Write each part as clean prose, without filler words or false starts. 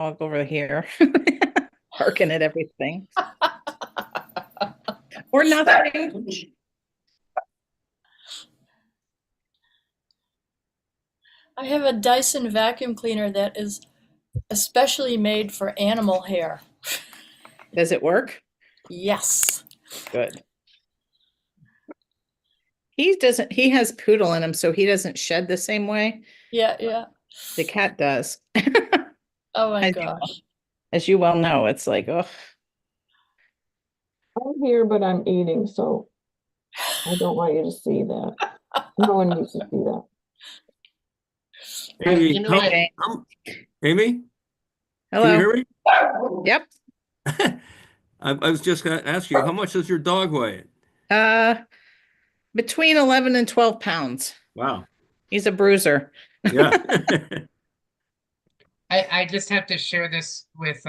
dog over here, barking at everything. Or nothing. I have a Dyson vacuum cleaner that is especially made for animal hair. Does it work? Yes. Good. He has poodle in him, so he doesn't shed the same way. Yeah, yeah. The cat does. Oh my As gosh. as you well know, it's like, oh, I'm here, but I'm eating, so I don't want you to see that. No one needs to see that. Amy, You know what? Amy, can you Hello. hear me? Yep. I was just going to ask you, how much does your dog weigh? Uh, between 11 and 12 pounds. Wow. He's a bruiser. Yeah. I just have to share this with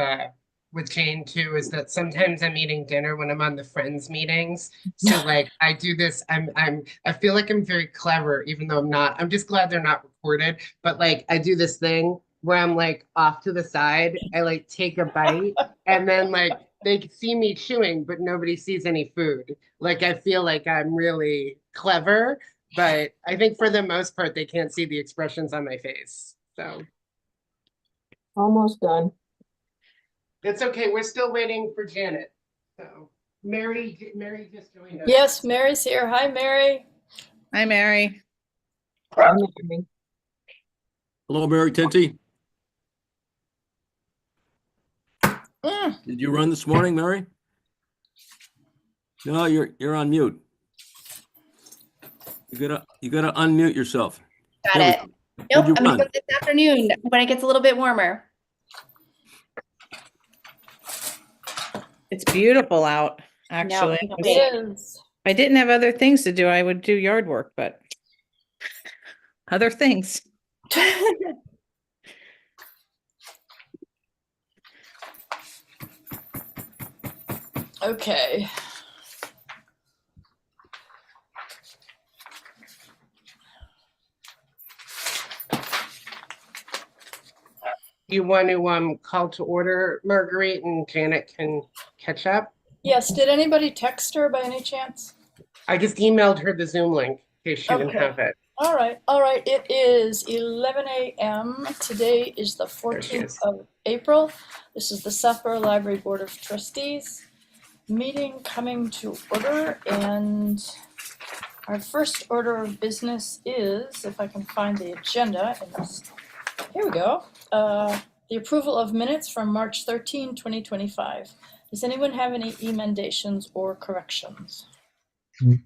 Jane too, is that sometimes I'm eating dinner when I'm on the Friends meetings. So like I do this, I feel like I'm very clever, even though I'm not. I'm just glad they're not recorded. But like I do this thing where I'm like off to the side, I like take a bite, and then like they see me chewing, but nobody sees any food. Like I feel like I'm really clever, but I think for the most part they can't see the expressions on my face. So Almost done. it's okay. We're still waiting for Janet. So Mary just joined us. Yes, Mary's here. Hi, Mary. Hi, Mary. I'm hearing. Hello, Mary Tinty. Mm. Did you run this morning, Mary? No, you're on mute. You gotta unmute yourself. Got There we it. go. Nope, Where'd you I'm gonna run? go this afternoon when it gets a little bit warmer. It's beautiful out, No, actually. can't It wait. is. If I didn't have other things to do, I would do yard work, but other things. Okay. You want to call to order, Marguerite, and Janet can catch up? Yes, did anybody text her by any chance? I just emailed her the Zoom link in case she didn't Okay. have it. All right, all right. It is 11 a.m. Today is the There she 14th is. of April. This is the Southborough Library Board of Trustees meeting coming to order, and our first order of business is, if I can find the agenda in this, here we go. The approval of minutes from March 13, 2025. Does anyone have any emendations or corrections? I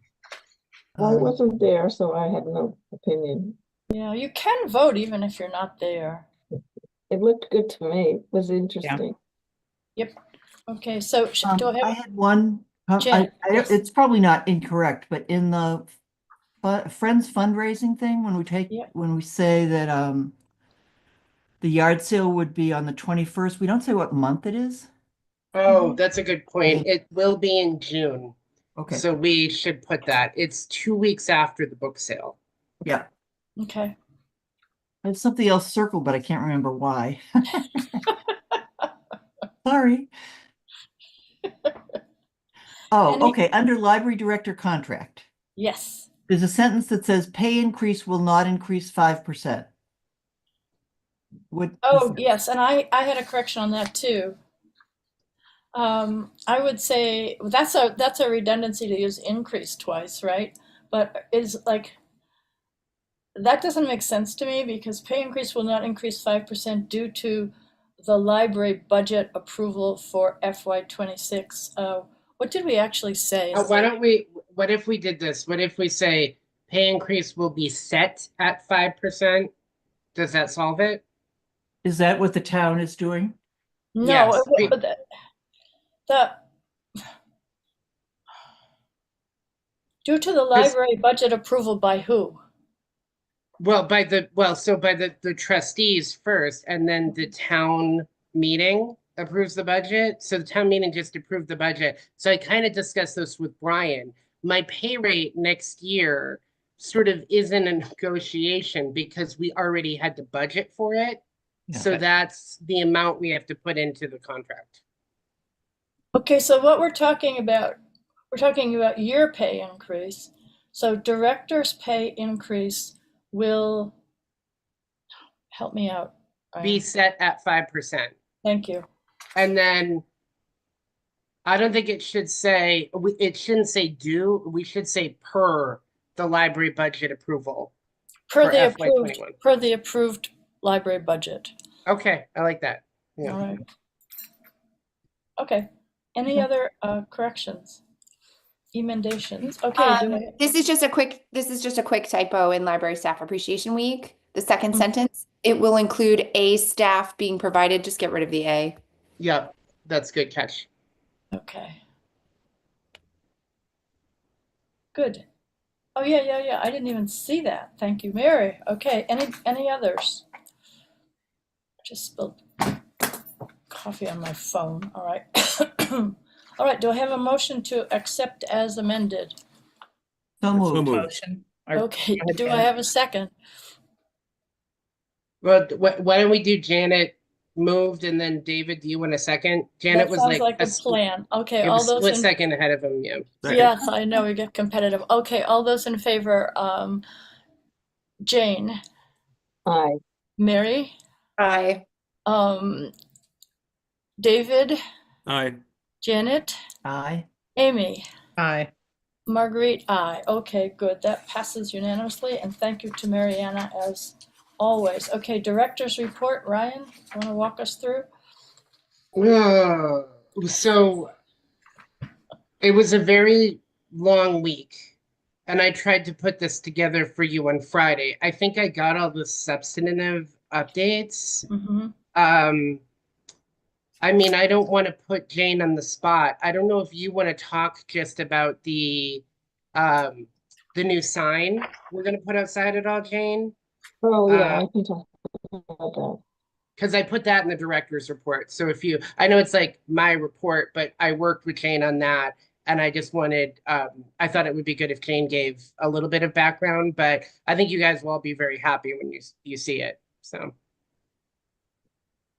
wasn't there, so I had no opinion. Yeah, you can vote even if you're not there. It looked good to me. It was interesting. Yep. Okay, so do I I have? had one, Jen, yes. it's probably not incorrect, but in the Friends fundraising thing, Yeah. when we say that the yard sale would be on the 21st, we don't say what month it is. Oh, that's a good point. It will be in June. Okay, So we should put that. It's 2 weeks after the book sale. yeah. Okay. I have something else circled, but I can't remember why. Sorry. Oh, Any- okay, under library director contract, Yes. there's a sentence that says pay increase will not increase 5%. What? Oh, yes, and I had a correction on that too. I would say that's a redundancy to use increase twice, right? But is like that doesn't make sense to me because pay increase will not increase 5% due to the library budget approval for FY26. What did we actually say? What if we did this? What if we say pay increase will be set at 5%? Does that solve it? Is that what the town is doing? No, Yes. but the due to the library budget approval by who? Well, so by the trustees first, and then the town meeting approves the budget. So the town meeting just approved the budget. So I kind of discussed this with Brian. My pay rate next year sort of isn't a negotiation because we already had to budget for it. So Okay. that's the amount we have to put into the contract. Okay, so what we're talking about year pay increase. So director's pay increase will, help me out, Be Ryan. set at 5%. Thank you. And then I don't think it should say, it shouldn't say due, we should say per the library budget approval. For FY21. Per the approved library budget. Okay, I like that. All Yeah. right. Okay. Any other corrections? Emendations? Okay. This is just a quick typo in Library Staff Appreciation Week. The second sentence, it will include a staff being provided. Just get rid of the A. Yep, that's good catch. Okay. Good. Oh, yeah. I didn't even see that. Thank you, Mary. Okay. Any others? Just spilled coffee on my phone. All right. All right. Do I have a motion to accept as amended? So So moved. moved. Motion. Or- Okay. go ahead, Do I Janet. have a second? Well, why don't we do Janet moved and then David, do you want a second? Janet That was sounds like like a plan. Okay. it All was those split in second ahead of him, yeah. Second. Yes, I know we get competitive. Okay, all those in favor, Jane, Aye. Mary, Aye. David, Aye. Janet, Aye. Amy, Aye. Marguerite, I. Okay, good. That passes unanimously, and thank you to Mariana as always. Okay, director's report. Ryan, want to walk us through? So it was a very long week, and I tried to put this together for you on Friday. I think I got all the substantive updates. Mm-hmm. I mean, I don't want to put Jane on the spot. I don't know if you want to talk just about the new sign we're gonna put outside at all, Jane? Oh, yeah, I can talk about that. Because I put that in the director's report. So if you, I know it's like my report, but I worked with Jane on that. And I just wanted, I thought it would be good if Jane gave a little bit of background, but I think you guys will all be very happy when you see it. So,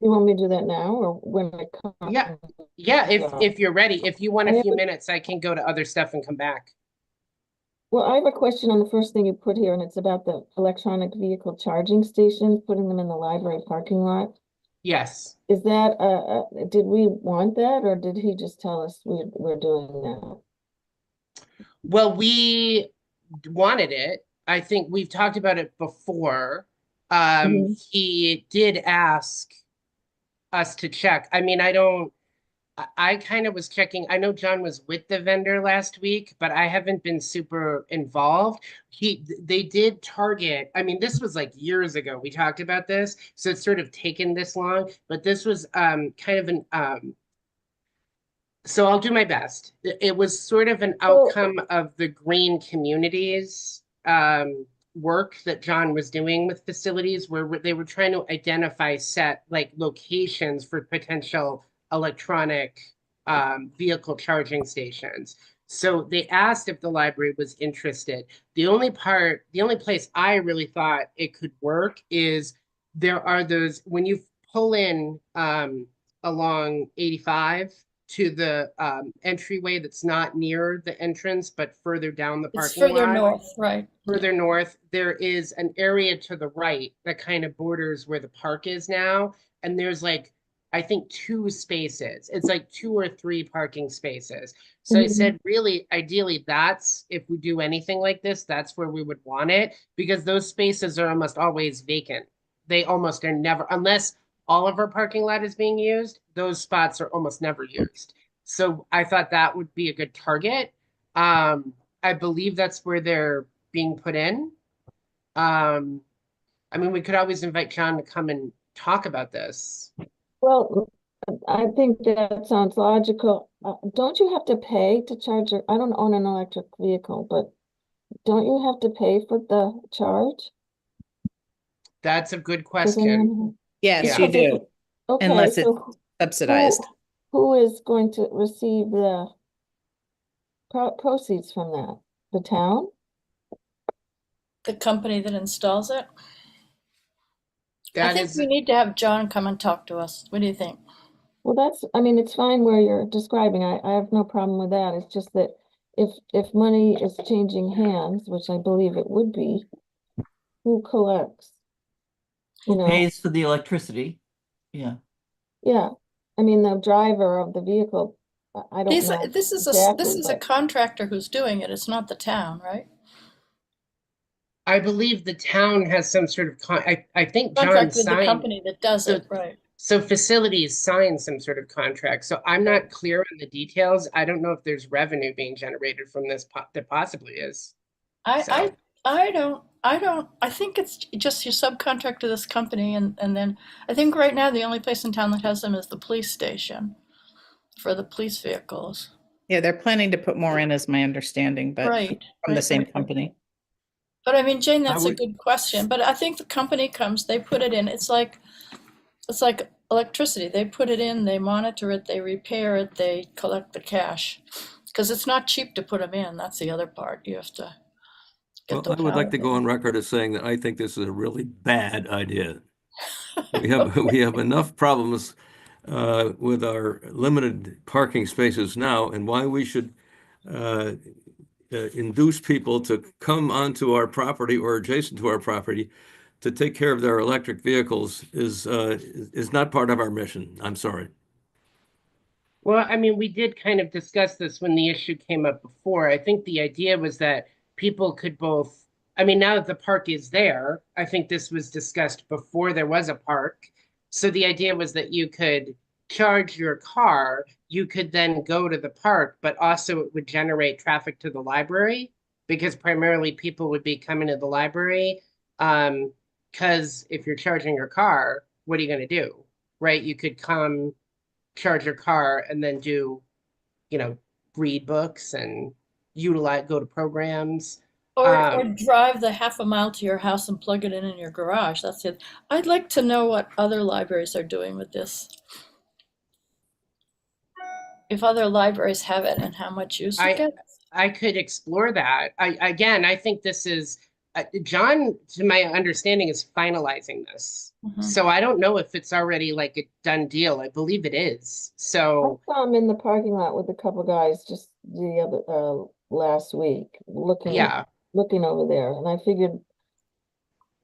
You want me to do that now or when I come? yeah. Yeah, if you're ready, if you want I a have few a- minutes, I can go to other stuff and come back. Well, I have a question on the first thing you put here, and it's about the electronic vehicle charging stations, putting them in the library parking lot. Yes. Is that, did we want that, or did he just tell us we're doing that? Well, we wanted it. I think we've talked about it before. Mhm. He did ask us to check. I mean, I kind of was checking. I know John was with the vendor last week, but I haven't been super involved. They did target. I mean, this was like years ago. We talked about this, so it's sort of taken this long. But this was kind of an so I'll do my best. It was sort of an outcome of the green communities work that John was doing with facilities where they were trying to identify set like locations for potential electronic vehicle charging stations. So they asked if the library was interested. The only place I really thought it could work is there are those when you pull in along 85 to the entryway that's not near the entrance, but further down the It's parking further lot. north, right? Further north, there is an area to the right that kind of borders where the park is now. And there's like, I think 2 spaces. It's like 2 or 3 parking spaces. So I Mhm. said, really, ideally, that's if we do anything like this, that's where we would want it because those spaces are almost always vacant. They almost are never, unless all of our parking lot is being used, those spots are almost never used. So I thought that would be a good target. I believe that's where they're being put in. I mean, we could always invite John to come and talk about this. Well, I think that sounds logical. Don't you have to pay to charge your, I don't own an electric vehicle, but don't you have to pay for the charge? That's a good Does question. anyone Yes, Yeah. you Because it- do, Okay, unless it's so subsidized. who is going to receive the proceeds from that? The town? The company that installs it. I That think is, we need to have John come and talk to us. What do you think? Well, that's, I mean, it's fine where you're describing. I have no problem with that. It's just that if money is changing hands, which I believe it would be, who collects? You Who know, pays for the electricity? Yeah. yeah. I mean, the driver of the vehicle, I don't These, know this is exactly, a but contractor who's doing it. It's not the town, right? I believe the town has some sort of I think John Contract with the signed. company that does So, it, right? so facilities sign some sort of contract. So I'm not clear on the details. I don't know if there's revenue being generated from this. There possibly is. I, So, I think it's just you subcontract to this company and then I think right now the only place in town that has them is the police station for the police vehicles. Yeah, they're planning to put more in, is my understanding, but Right, from the right, same right. company. But I mean, Jane, I that's a would, good question. But I think the company comes, they put it in. It's like electricity. They put it in, they monitor it, they repair it, they collect the cash. Because it's not cheap to put them in. That's the other part. You have to get well, the I would like power to go there. on record as saying that I think this is a really bad idea. We have enough problems with our limited parking spaces now, and why we should uh, induce people to come onto our property or adjacent to our property to take care of their electric vehicles is not part of our mission. I'm sorry. well, I mean, we did kind of discuss this when the issue came up before. I think the idea was that people could both, I mean, now that the park is there, I think this was discussed before there was a park. So the idea was that you could charge your car, you could then go to the park, but also it would generate traffic to the library because primarily people would be coming to the library. Because if you're charging your car, what are you going to do? Right? You could come charge your car and then do, you know, read books and utilize, go to programs. Or drive the half a mile to your house and plug it in your garage. That's it. I'd like to know what other libraries are doing with this. If other libraries have it and how much use it I gets. I could explore that. I think this is John, to my understanding, is finalizing this. Mhm. So I don't know if it's already like a done deal. I believe it is. I So saw him in the parking lot with a couple guys just the other last week yeah. looking over there, and I figured,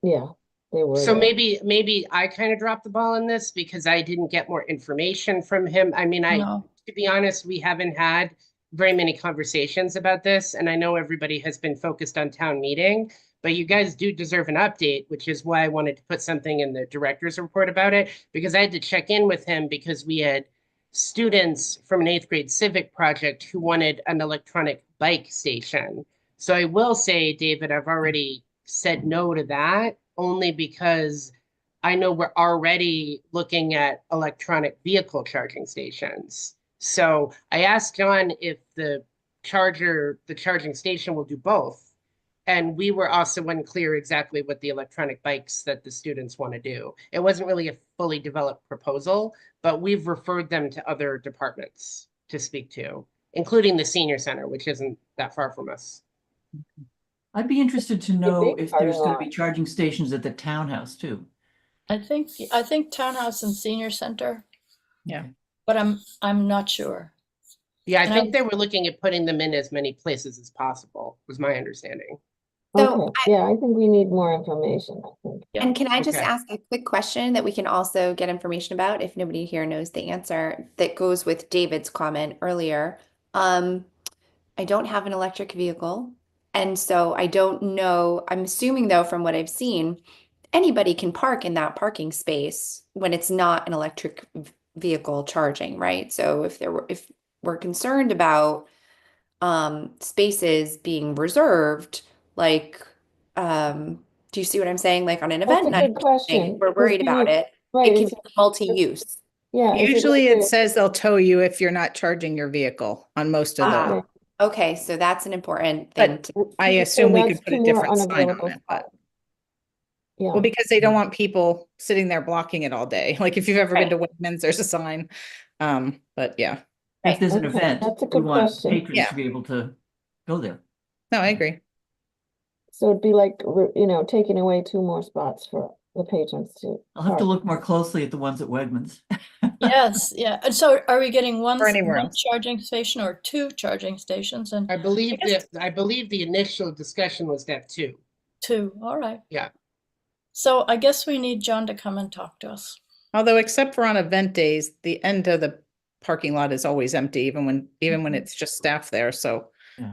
yeah, they were So there. maybe I kind of dropped the ball on this because I didn't get more information from him. I mean, No. to be honest, we haven't had very many conversations about this, and I know everybody has been focused on town meeting, but you guys do deserve an update, which is why I wanted to put something in the director's report about it, because I had to check in with him because we had students from an 8th grade civic project who wanted an electronic bike station. So I will say, David, I've already said no to that only because I know we're already looking at electronic vehicle charging stations. So I asked John if the charging station will do both. And we were also unclear exactly what the electronic bikes that the students want to do. It wasn't really a fully developed proposal, but we've referred them to other departments to speak to, including the senior center, which isn't that far from us. I'd be interested to A know big if parking there's going to lot. be charging stations at the townhouse too. I think townhouse and senior center, Yeah. but I'm not sure. Yeah, I And think they were looking at putting them in as many places as possible, was my understanding. So, Okay, yeah, I think we need more information, I think. Yeah. and can I just Okay. ask a quick question that we can also get information about if nobody here knows the answer that goes with David's comment earlier? I don't have an electric vehicle, and so I don't know. I'm assuming though, from what I've seen, anybody can park in that parking space when it's not an electric vehicle charging, right? So if we're concerned about spaces being reserved, like do you see what I'm saying? Like on an That's event a night, good or something, question. if we're 'Cause worried can about you, it. right, It can is be it, multi-use. yeah, is it Usually like it says they'll tow you if you're not charging your vehicle on most of Ah, those. okay, so that's an important thing But to. I so assume we that's could put a two more different sign on unavailable it, but. spots. Yeah, Well, because they don't want people sitting there blocking it all day. Like if you've ever been Right. to Wegmans, there's a sign. But yeah, If there's an okay, event, that's a we good want question. patrons Yeah. to be able to go there. no, I agree. So it'd be like, taking away two more spots for the patrons to. I'll have to park. look more closely at the ones at Wegmans. Yes, yeah. And so are we getting Or anywhere one else. charging station or two charging stations? And I believe I guess I believe the initial discussion was to have two. two. All right. Yeah. So I guess we need John to come and talk to us. Although except for on event days, the end of the parking lot is always empty, even when it's just staff there, so. Yeah.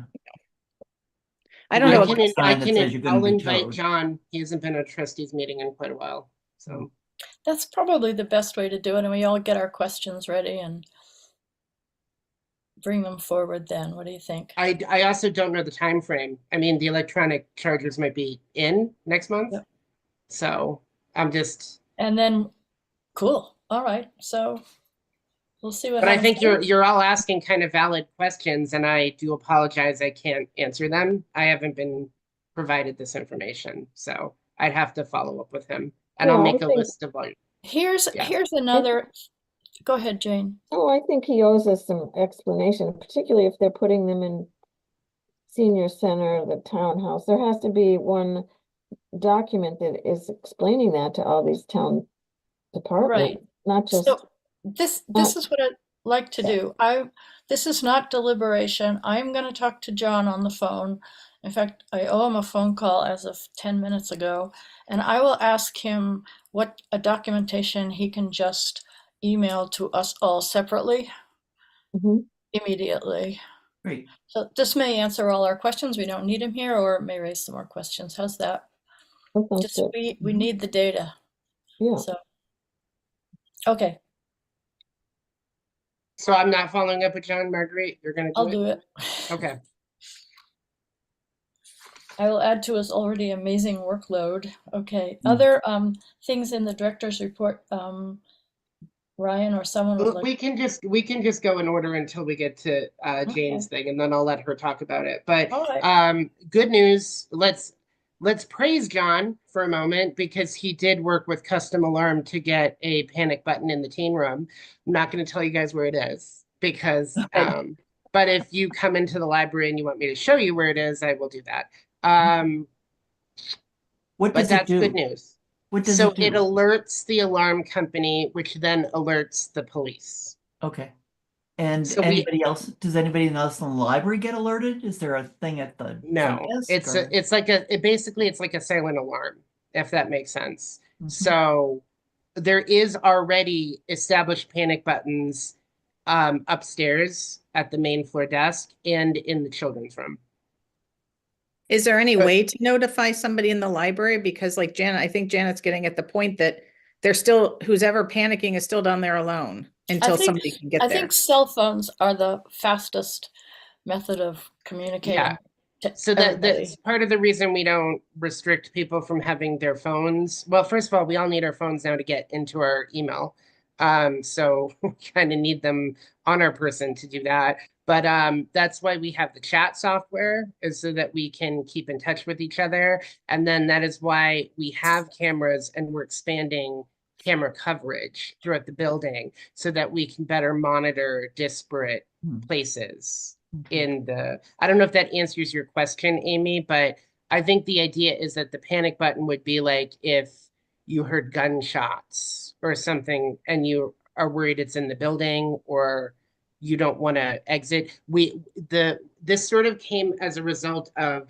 I don't know. I can- sign that says you're gonna I'll be invite towed. John. He hasn't been at a trustees meeting in quite a while. So That's probably the best way to do it. And we all get our questions ready and bring them forward then. What do you think? I also don't know the time frame. I mean, the electronic chargers might be in next month. Yep. So I'm just, And then, cool. All right. So we'll see what but I happens. think you're all asking kind of valid questions, and I do apologize I can't answer them. I haven't been provided this information, so I'd have to follow up with him, and I'll Yeah, I make a think- list of all. Here's Yeah. here's another. Go ahead, Jane. Oh, I think he owes us some explanation, particularly if they're putting them in senior center, the townhouse. There has to be one document that is explaining that to all these town departments, not just. So this is what I'd like to do. This is not deliberation. I'm going to talk to John on the phone. In fact, I owe him a phone call as of 10 minutes ago, and I will ask him what a documentation he can just email to us all separately Mhm. immediately. Great. So this may answer all our questions. We don't need him here, or it may raise some more questions. How's that? That sounds Just good. we need the data. Yeah, So okay, So I'm not following up with John, Marguerite. You're gonna do I'll it? do it. Okay. I will add to his already amazing workload. Okay, Mm. other things in the director's report, Ryan or someone would like. We can just go in order until we get to Jane's thing, and then I'll let her talk about it. But All right. good news. Let's praise John for a moment, because he did work with Custom Alarm to get a panic button in the teen room. I'm not going to tell you guys where it is, because Okay. but if you come into the library and you want me to show you where it is, I will do that. What But does it that's do? good news. What does So it do? it alerts the alarm company, which then alerts the police. Okay. And So anybody else, does anybody else in the library get alerted? Is there a thing at the front No, desk or- it's like a silent alarm, if that makes sense. Mhm. So there is already established panic buttons upstairs at the main floor desk and in the children's room. Is there any But- way to notify somebody in the library? Because like Janet, I think Janet's getting at the point that they're still, who's ever panicking is still down there alone until think- somebody can get I there. think cell phones are the fastest method of communicating Yeah. to So everybody. that's part of the reason we don't restrict people from having their phones. Well, first of all, we all need our phones now to get into our email. So we kind of need them on our person to do that. But that's why we have the chat software, is so that we can keep in touch with each other. And then that is why we have cameras, and we're expanding camera coverage throughout the building so that we can better monitor disparate Hmm. places Okay. in the, I don't know if that answers your question, Amy, but I think the idea is that the panic button would be like if you heard gunshots or something and you are worried it's in the building, or you don't want to exit. This sort of came as a result of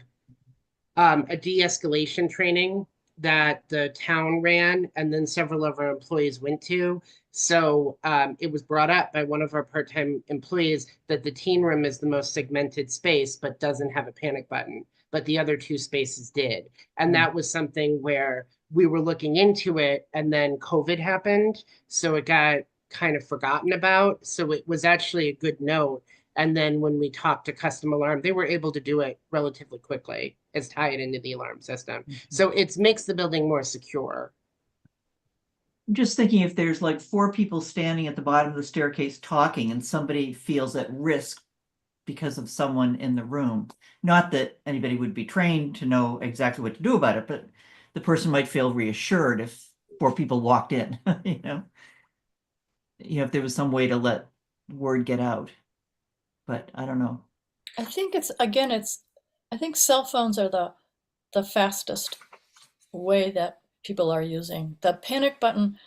a de-escalation training that the town ran, and then several of our employees went to. So it was brought up by one of our part-time employees that the teen room is the most segmented space, but doesn't have a panic button, but the other two spaces did. And that was something where we were looking into it, and then COVID happened. So it got kind of forgotten about. So it was actually a good note. And then when we talked to Custom Alarm, they were able to do it relatively quickly, as tie it into the alarm system. So it makes the building more secure. I'm just thinking, if there's like 4 people standing at the bottom of the staircase talking and somebody feels at risk because of someone in the room, not that anybody would be trained to know exactly what to do about it, but the person might feel reassured if 4 people walked in, you know, if there was some way to let word get out. But I don't know. I think I think cell phones are the fastest way that people are using. The panic button,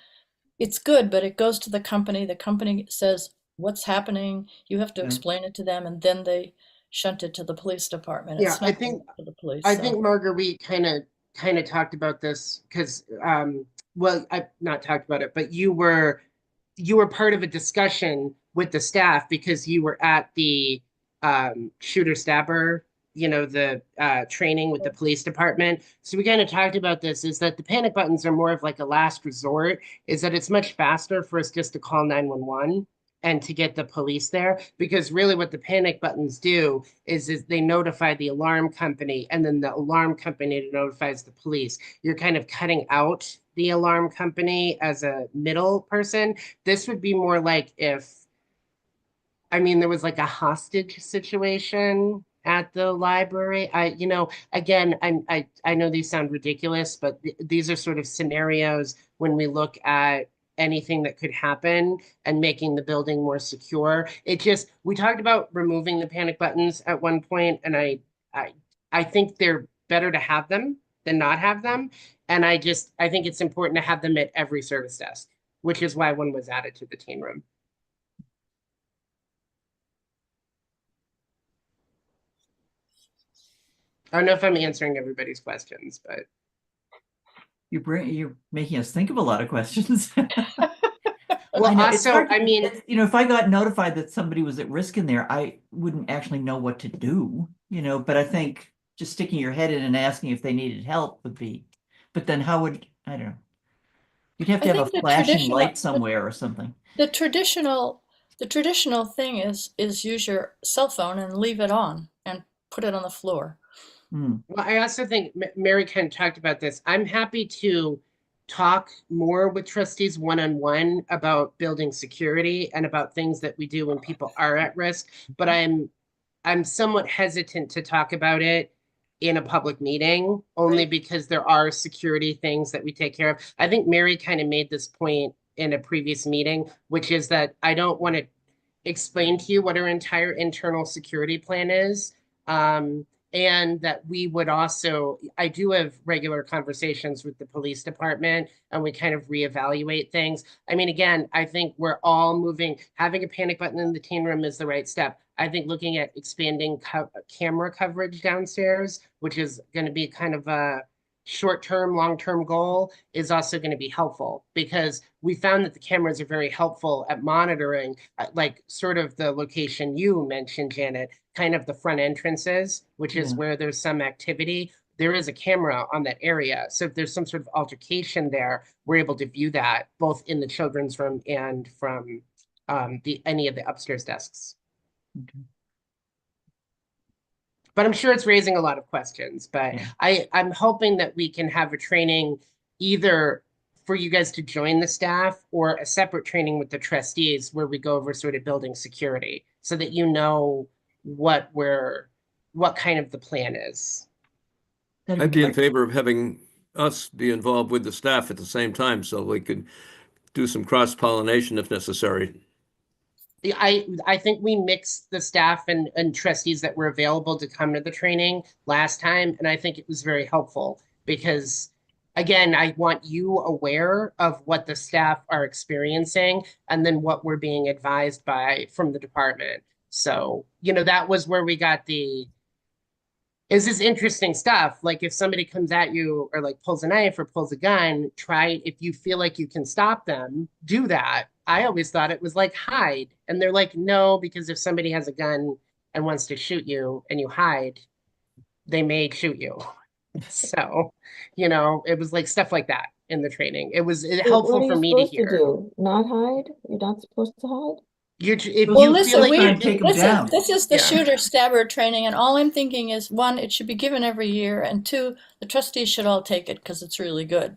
it's good, but it goes to the company says what's happening, you have to Yeah. explain it to them, and then they shunt it to the police department. Yeah, It's not going to the police, I so. think Marguerite kind of talked about this because well, I not talked about it, but you were part of a discussion with the staff because you were at the shooter stabber, the training with the police department. So we kind of talked about this, is that the panic buttons are more of like a last resort, is that it's much faster for us just to call 911 and to get the police there, because really what the panic buttons do is they notify the alarm company, and then the alarm company notifies the police. You're kind of cutting out the alarm company as a middle person. This would be more like if, I mean, there was like a hostage situation at the library. Again, I know these sound ridiculous, but these are sort of scenarios when we look at anything that could happen and making the building more secure. We talked about removing the panic buttons at one point, and I think they're better to have them than not have them. And I think it's important to have them at every service desk, which is why one was added to the teen room. I don't know if I'm answering everybody's questions, but You're making us think of a lot of questions. well, I know, it's also, hard to- I mean, if I got notified that somebody was at risk in there, I wouldn't actually know what to do, but I think just sticking your head in and asking if they needed help would be, but then I don't know. You'd have to I have a think the flashing light traditional, somewhere or something. the traditional thing is use your cell phone and leave it on and put it on the floor. Hmm. well, I also think Mary kind of talked about this. I'm happy to talk more with trustees one-on-one about building security and about things that we do when people are at risk, but I'm somewhat hesitant to talk about it in a public meeting, only Right. because there are security things that we take care of. I think Mary kind of made this point in a previous meeting, which is that I don't want to explain to you what our entire internal security plan is. And that we would also, I do have regular conversations with the police department, and we kind of reevaluate things. I mean, again, I think we're all moving, having a panic button in the teen room is the right step. I think looking at expanding camera coverage downstairs, which is going to be kind of a short-term, long-term goal, is also going to be helpful, because we found that the cameras are very helpful at monitoring, like sort of the location you mentioned, Janet, kind of the front entrances, which is Yeah. where there's some activity. There is a camera on that area. So if there's some sort of altercation there, we're able to view that both in the children's room and from any of the upstairs desks. Okay. But I'm sure it's raising a lot of questions. But Yeah. I'm hoping that we can have a training either for you guys to join the staff, or a separate training with the trustees where we go over sort of building security, so that you know what kind of the plan is. That'd I'd be in great. favor of having us be involved with the staff at the same time so we could do some cross-pollination if necessary. I think we mixed the staff and trustees that were available to come to the training last time, and I think it was very helpful because, again, I want you aware of what the staff are experiencing and then what we're being advised from the department. So, that was where we got is this interesting stuff. Like if somebody comes at you or like pulls a knife or pulls a gun, if you feel like you can stop them, do that. I always thought it was like hide. And they're like, no, because if somebody has a gun and wants to shoot you and you hide, they may shoot you. So, it was like stuff like that in the training. It was What helpful are for you me to supposed to hear. do? Not hide? You're not supposed to hide? If Well, you listen, feel like try you and take can, 'em down. This is the Yeah. shooter stabber training, and all I'm thinking is, one, it should be given every year, and two, the trustees should all take it because it's really good.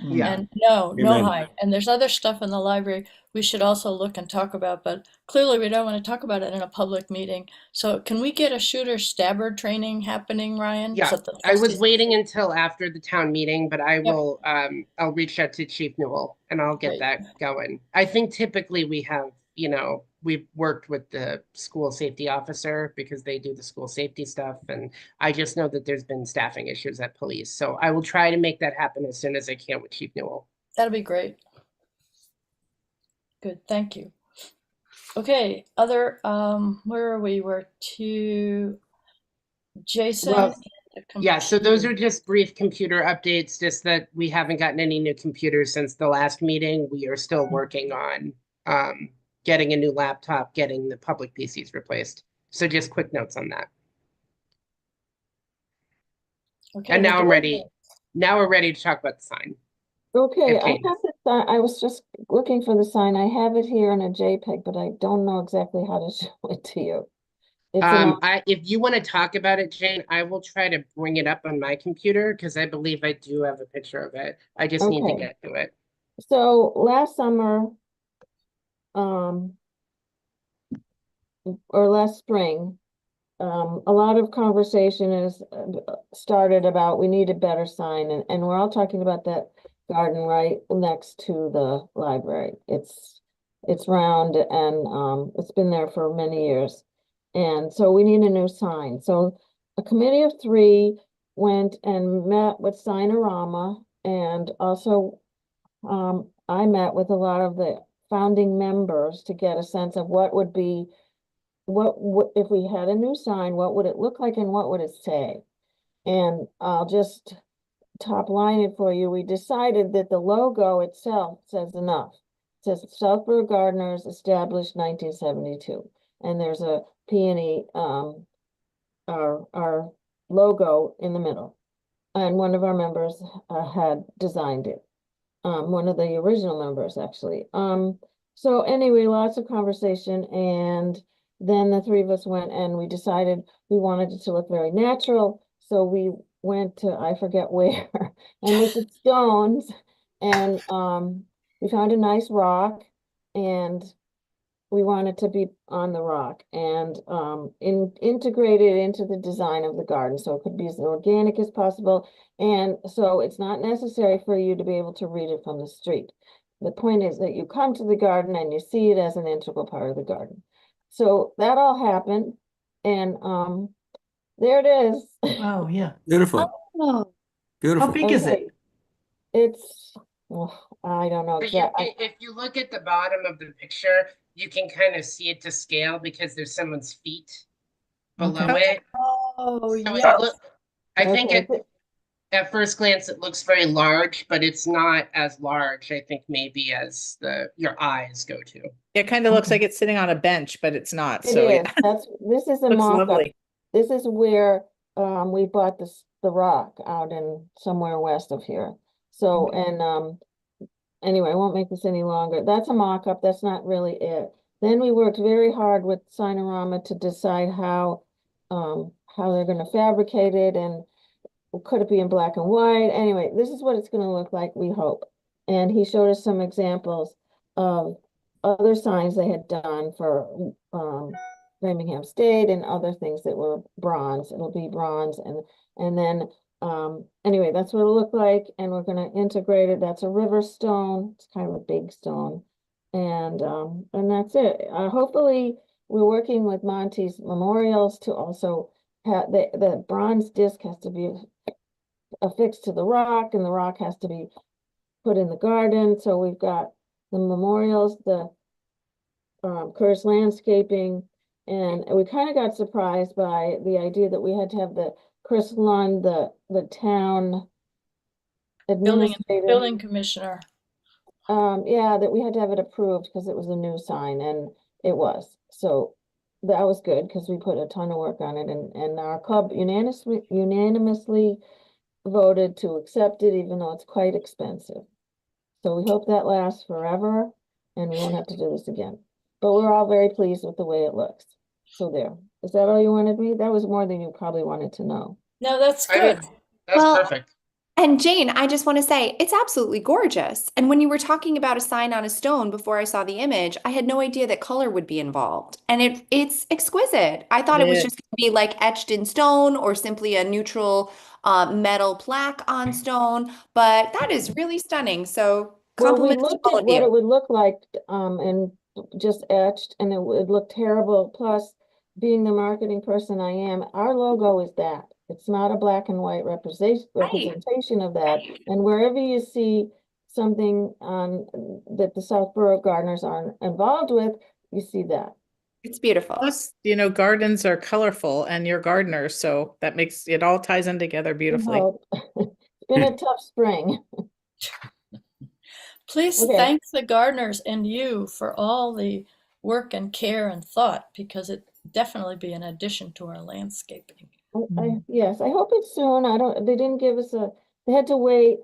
Mm. Yeah. And no Amen. hide. And there's other stuff in the library we should also look and talk about, but clearly we don't want to talk about it in a public meeting. So can we get a shooter stabber training happening, Ryan? Yeah, So the I was trustees- waiting until after the town meeting, but I Yep. will, I'll reach out to Chief Newell and I'll get Great. that going. I think typically we have you know, we've worked with the school safety officer because they do the school safety stuff. And I just know that there's been staffing issues at police. So I will try to make that happen as soon as I can with Chief Newell. That'll be great. Good, thank you. Okay, other, where are we? We're to Jason. Well, and the yeah, so those computer. are just brief computer updates, just that we haven't gotten any new computers since the last meeting. We are still working on getting a new laptop, getting the public PCs replaced. So just quick notes on that. Okay, And the now I'm door- ready. Now we're ready to talk about the sign. Okay, I Okay. have the sign, I was just looking for the sign. I have it here in a JPEG, but I don't know exactly how to show it to you. It's an, If you want to talk about it, Jane, I will try to bring it up on my computer because I believe I do have a picture of it. I just need to Okay. get to it. so last summer, or last spring, a lot of conversation is started about we need a better sign, and we're all talking about that garden right next to the library. It's round and it's been there for many years. And so we need a new sign. So a committee of three went and met with Signorama, and also I met with a lot of the founding members to get a sense of what would be if we had a new sign, what would it look like and what would it say? And I'll just top line it for you. We decided that the logo itself says enough. It says Southborough Gardeners established 1972. And there's a peony, our logo in the middle. And one of our members had designed it. One of the original members, actually. So anyway, lots of conversation, and then the three of us went and we decided we wanted it to look very natural. So we went to, I forget where, and looked at stones, and we found a nice rock, and we wanted to be on the rock and integrate it into the design of the garden so it could be as organic as possible. And so it's not necessary for you to be able to read it from the street. The point is that you come to the garden and you see it as an integral part of the garden. So that all happened, and there it is. Oh, yeah. Beautiful, Oh, How beautiful. big is it? It's, I don't know But you, exactly. if you look at the bottom of the picture, you can kind of see it to scale because there's someone's feet below Okay. it. oh, So yes. it look, I think Okay, at first glance it looks very large, but it's not as large, I think, maybe as your eyes go to. It kind of looks Okay. like it's sitting on a bench, but it's not. it So is. yeah, This is a looks mock-up. lovely. This is where we bought the rock out in somewhere west of here. So, and anyway, I won't make this any longer. That's a mock-up. That's not really it. Then we worked very hard with Signorama to decide how they're going to fabricate it, and could it be in black and white? Anyway, this is what it's going to look like, we hope. And he showed us some examples of other signs they had done for Framingham State and other things that were bronze. It'll be bronze, and then anyway, that's what it'll look like, and we're going to integrate it. That's a river stone. It's kind of a big stone, and that's it. Hopefully, we're working with Monty's Memorials to also have the bronze disc has to be affixed to the rock, and the rock has to be put in the garden. So we've got the memorials, the Curtis Landscaping, and we kind of got surprised by the idea that we had to have the Chris Lund, the town administrator. Building commissioner. Yeah, that we had to have it approved because it was a new sign, and it was. So that was good because we put a ton of work on it, and our club unanimously voted to accept it, even though it's quite expensive. So we hope that lasts forever and we won't have to do this again. But we're all very pleased with the way it looks. So there. Is that all you wanted me? That was more than you probably wanted to know. No, that's I mean, good. that's Well, perfect. And Jane, I just want to say it's absolutely gorgeous. And when you were talking about a sign on a stone before I saw the image, I had no idea that color would be involved. And it's exquisite. I thought it was It just going to be like etched in stone or simply a neutral metal plaque on stone, but that is really stunning. So Well, we compliments to looked all at of what you. it would look like, and just etched and it would look terrible. Plus, being the marketing person I am, our logo is that. It's not a black and white representation of that. And wherever you see something on that the Southborough Gardeners are involved with, you see that. It's beautiful. Plus, gardens are colorful and you're gardeners, so that makes it all ties in together beautifully. It's been a tough spring. Please Okay. thank the gardeners and you for all the work and care and thought, because it definitely be an addition to our landscaping. Yes, I hope it's soon. They didn't give us they had to wait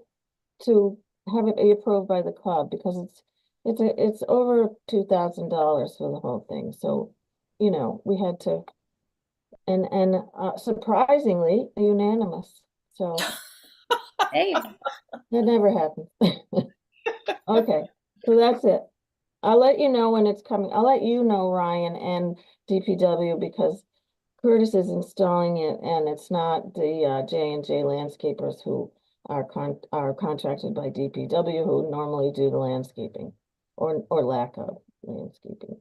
to have it be approved by the club because it's over $2,000 for the whole thing. So, we had to, and surprisingly unanimous. So Hey, that never happened. Okay, so that's it. I'll let you know when it's coming. I'll let you know, Ryan and DPW, because Curtis is installing it and it's not the J&J landscapers who are contracted by DPW who normally do the landscaping or lack of landscaping.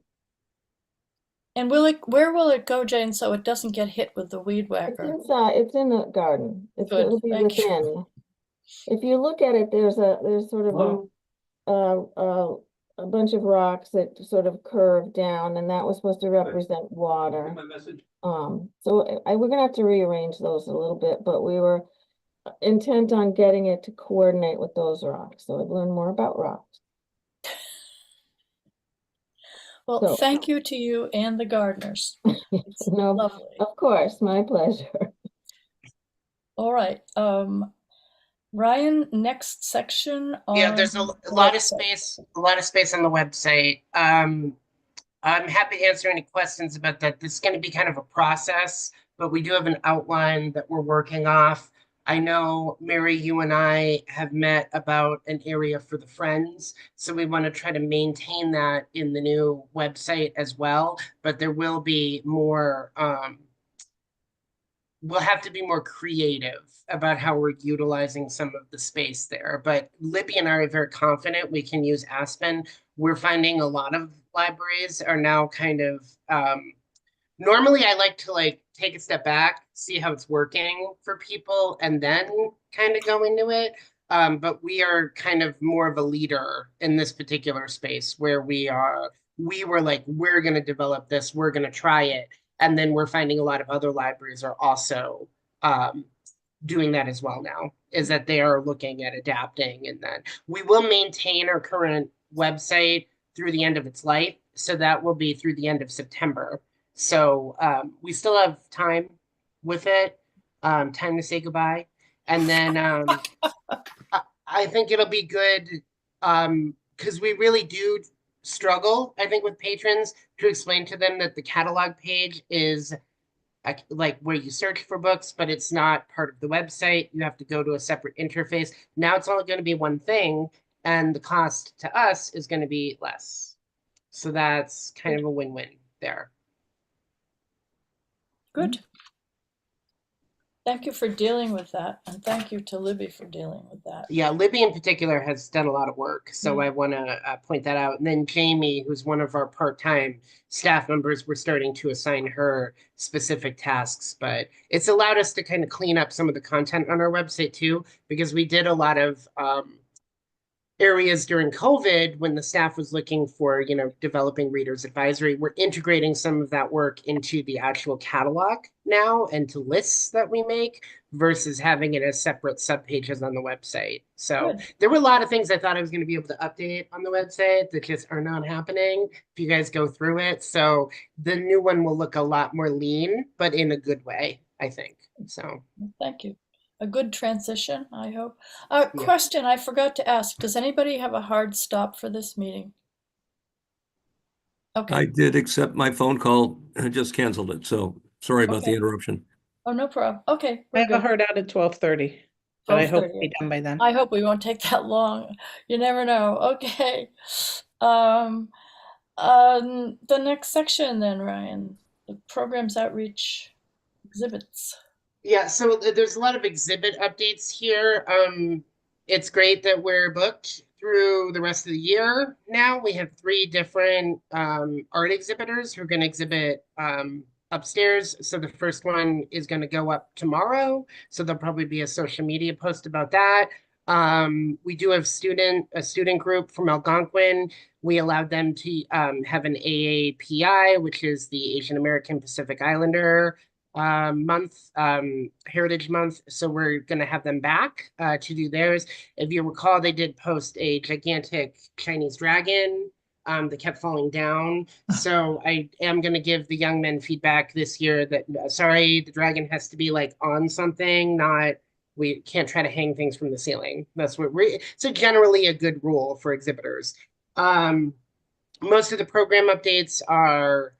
And where will it go, Jane, so it doesn't get hit with the weed It's whacker? inside, it's in the garden. Good, It'll be thank you. within. If you look at it, there's sort of a bunch of rocks that sort of curve down, and that was supposed to represent water. So we're gonna have to rearrange those a little bit, but we were intent on getting it to coordinate with those rocks. So I've learned more about rocks. Well, So- thank you to you and the gardeners. It's No, lovely. of course, my pleasure. All right, Ryan, next section on. Yeah, there's a the lot of website. space on the website. I'm happy to answer any questions about that. This is going to be kind of a process, but we do have an outline that we're working off. I know, Mary, you and I have met about an area for the Friends, so we want to try to maintain that in the new website as well, but there will be more, we'll have to be more creative about how we're utilizing some of the space there. But Libby and I are very confident we can use Aspen. We're finding a lot of libraries are now kind of, normally I like to take a step back, see how it's working for people, and then kind of go into it. But we are kind of more of a leader in this particular space where we were like, we're going to develop this, we're going to try it. And then we're finding a lot of other libraries are also doing that as well now, is that they are looking at adapting. And then we will maintain our current website through the end of its life. So that will be through the end of September. So we still have time with it, time to say goodbye. And then I think it'll be good because we really do struggle, I think, with patrons to explain to them that the catalog page is like where you search for books, but it's not part of the website. You have to go to a separate interface. Now it's only going to be one thing, and the cost to us is going to be less. So that's kind of a win-win there. Good. Thank you for dealing with that, and thank you to Libby for dealing with that. Yeah, Libby in particular has done a lot of work, so I want to point that out. And then Jamie, who's one of our part-time staff members, we're starting to assign her specific tasks, but it's allowed us to kind of clean up some of the content on our website too, because we did a lot of areas during COVID when the staff was looking for, developing readers advisory. We're integrating some of that work into the actual catalog now and to lists that we make versus having it as separate subpages on the website. So Good. there were a lot of things I thought I was going to be able to update on the website that just are not happening if you guys go through it. So the new one will look a lot more lean, but in a good way, I think. So Thank you. A good transition, I hope. Yeah. Question I forgot to ask. Does anybody have a hard stop for this meeting? Okay. I did, accept my phone call. I just canceled it. So sorry about the Okay. interruption. Oh, no problem. Okay, I we're have a good. hard out at 12:30, but I hope to 12:30, be done by then. I hope we won't take that long. You never know. Okay. The next section then, Ryan, the programs outreach exhibits. Yeah, so there's a lot of exhibit updates here. It's great that we're booked through the rest of the year now. We have three different art exhibitors who are going to exhibit upstairs. So the first one is going to go up tomorrow. So there'll probably be a social media post about that. We do have a student group from Algonquin. We allowed them to have an AAPI, which is the Asian American Pacific Islander month, Heritage Month. So we're going to have them back to do theirs. If you recall, they did post a gigantic Chinese dragon that kept falling down. So I am going to give the young men feedback this year that, sorry, the dragon has to be like on something, not, we can't try to hang things from the ceiling. That's what so generally a good rule for exhibitors. Most of the program updates are,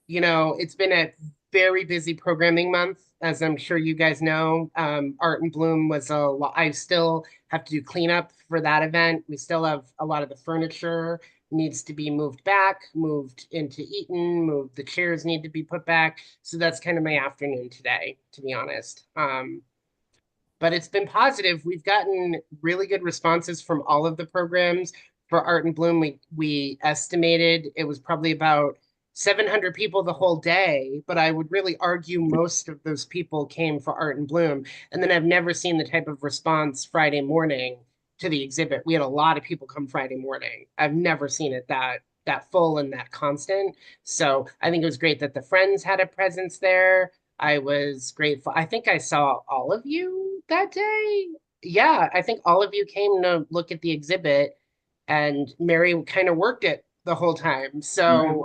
it's been a very busy programming month, as I'm sure you guys know. Art and Bloom was a lot. I still have to do cleanup for that event. We still have a lot of the furniture needs to be moved back, moved into Eaton, the chairs need to be put back. So that's kind of my afternoon today, to be honest. But it's been positive. We've gotten really good responses from all of the programs. For Art and Bloom, we estimated it was probably about 700 people the whole day, but I would really argue most of those people came for Art and Bloom. And then I've never seen the type of response Friday morning to the exhibit. We had a lot of people come Friday morning. I've never seen it that full and that constant. So I think it was great that the Friends had a presence there. I was grateful. I think I saw all of you that day. Yeah, I think all of you came to look at the exhibit, and Mary kind of worked it the whole time. So,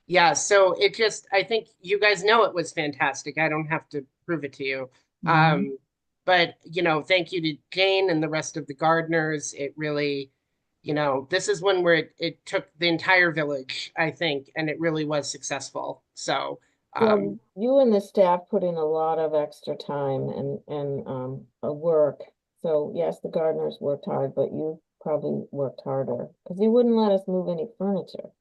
yeah, so it just, I think you guys know it was fantastic. I don't have to prove it to you. But, thank you to Jane and the rest of the gardeners. It really, this is one where it took the entire village, I think, and it really was successful. So, Well, you and the staff put in a lot of extra time and work. So yes, the gardeners worked hard, but you probably worked harder because you wouldn't let us move any furniture.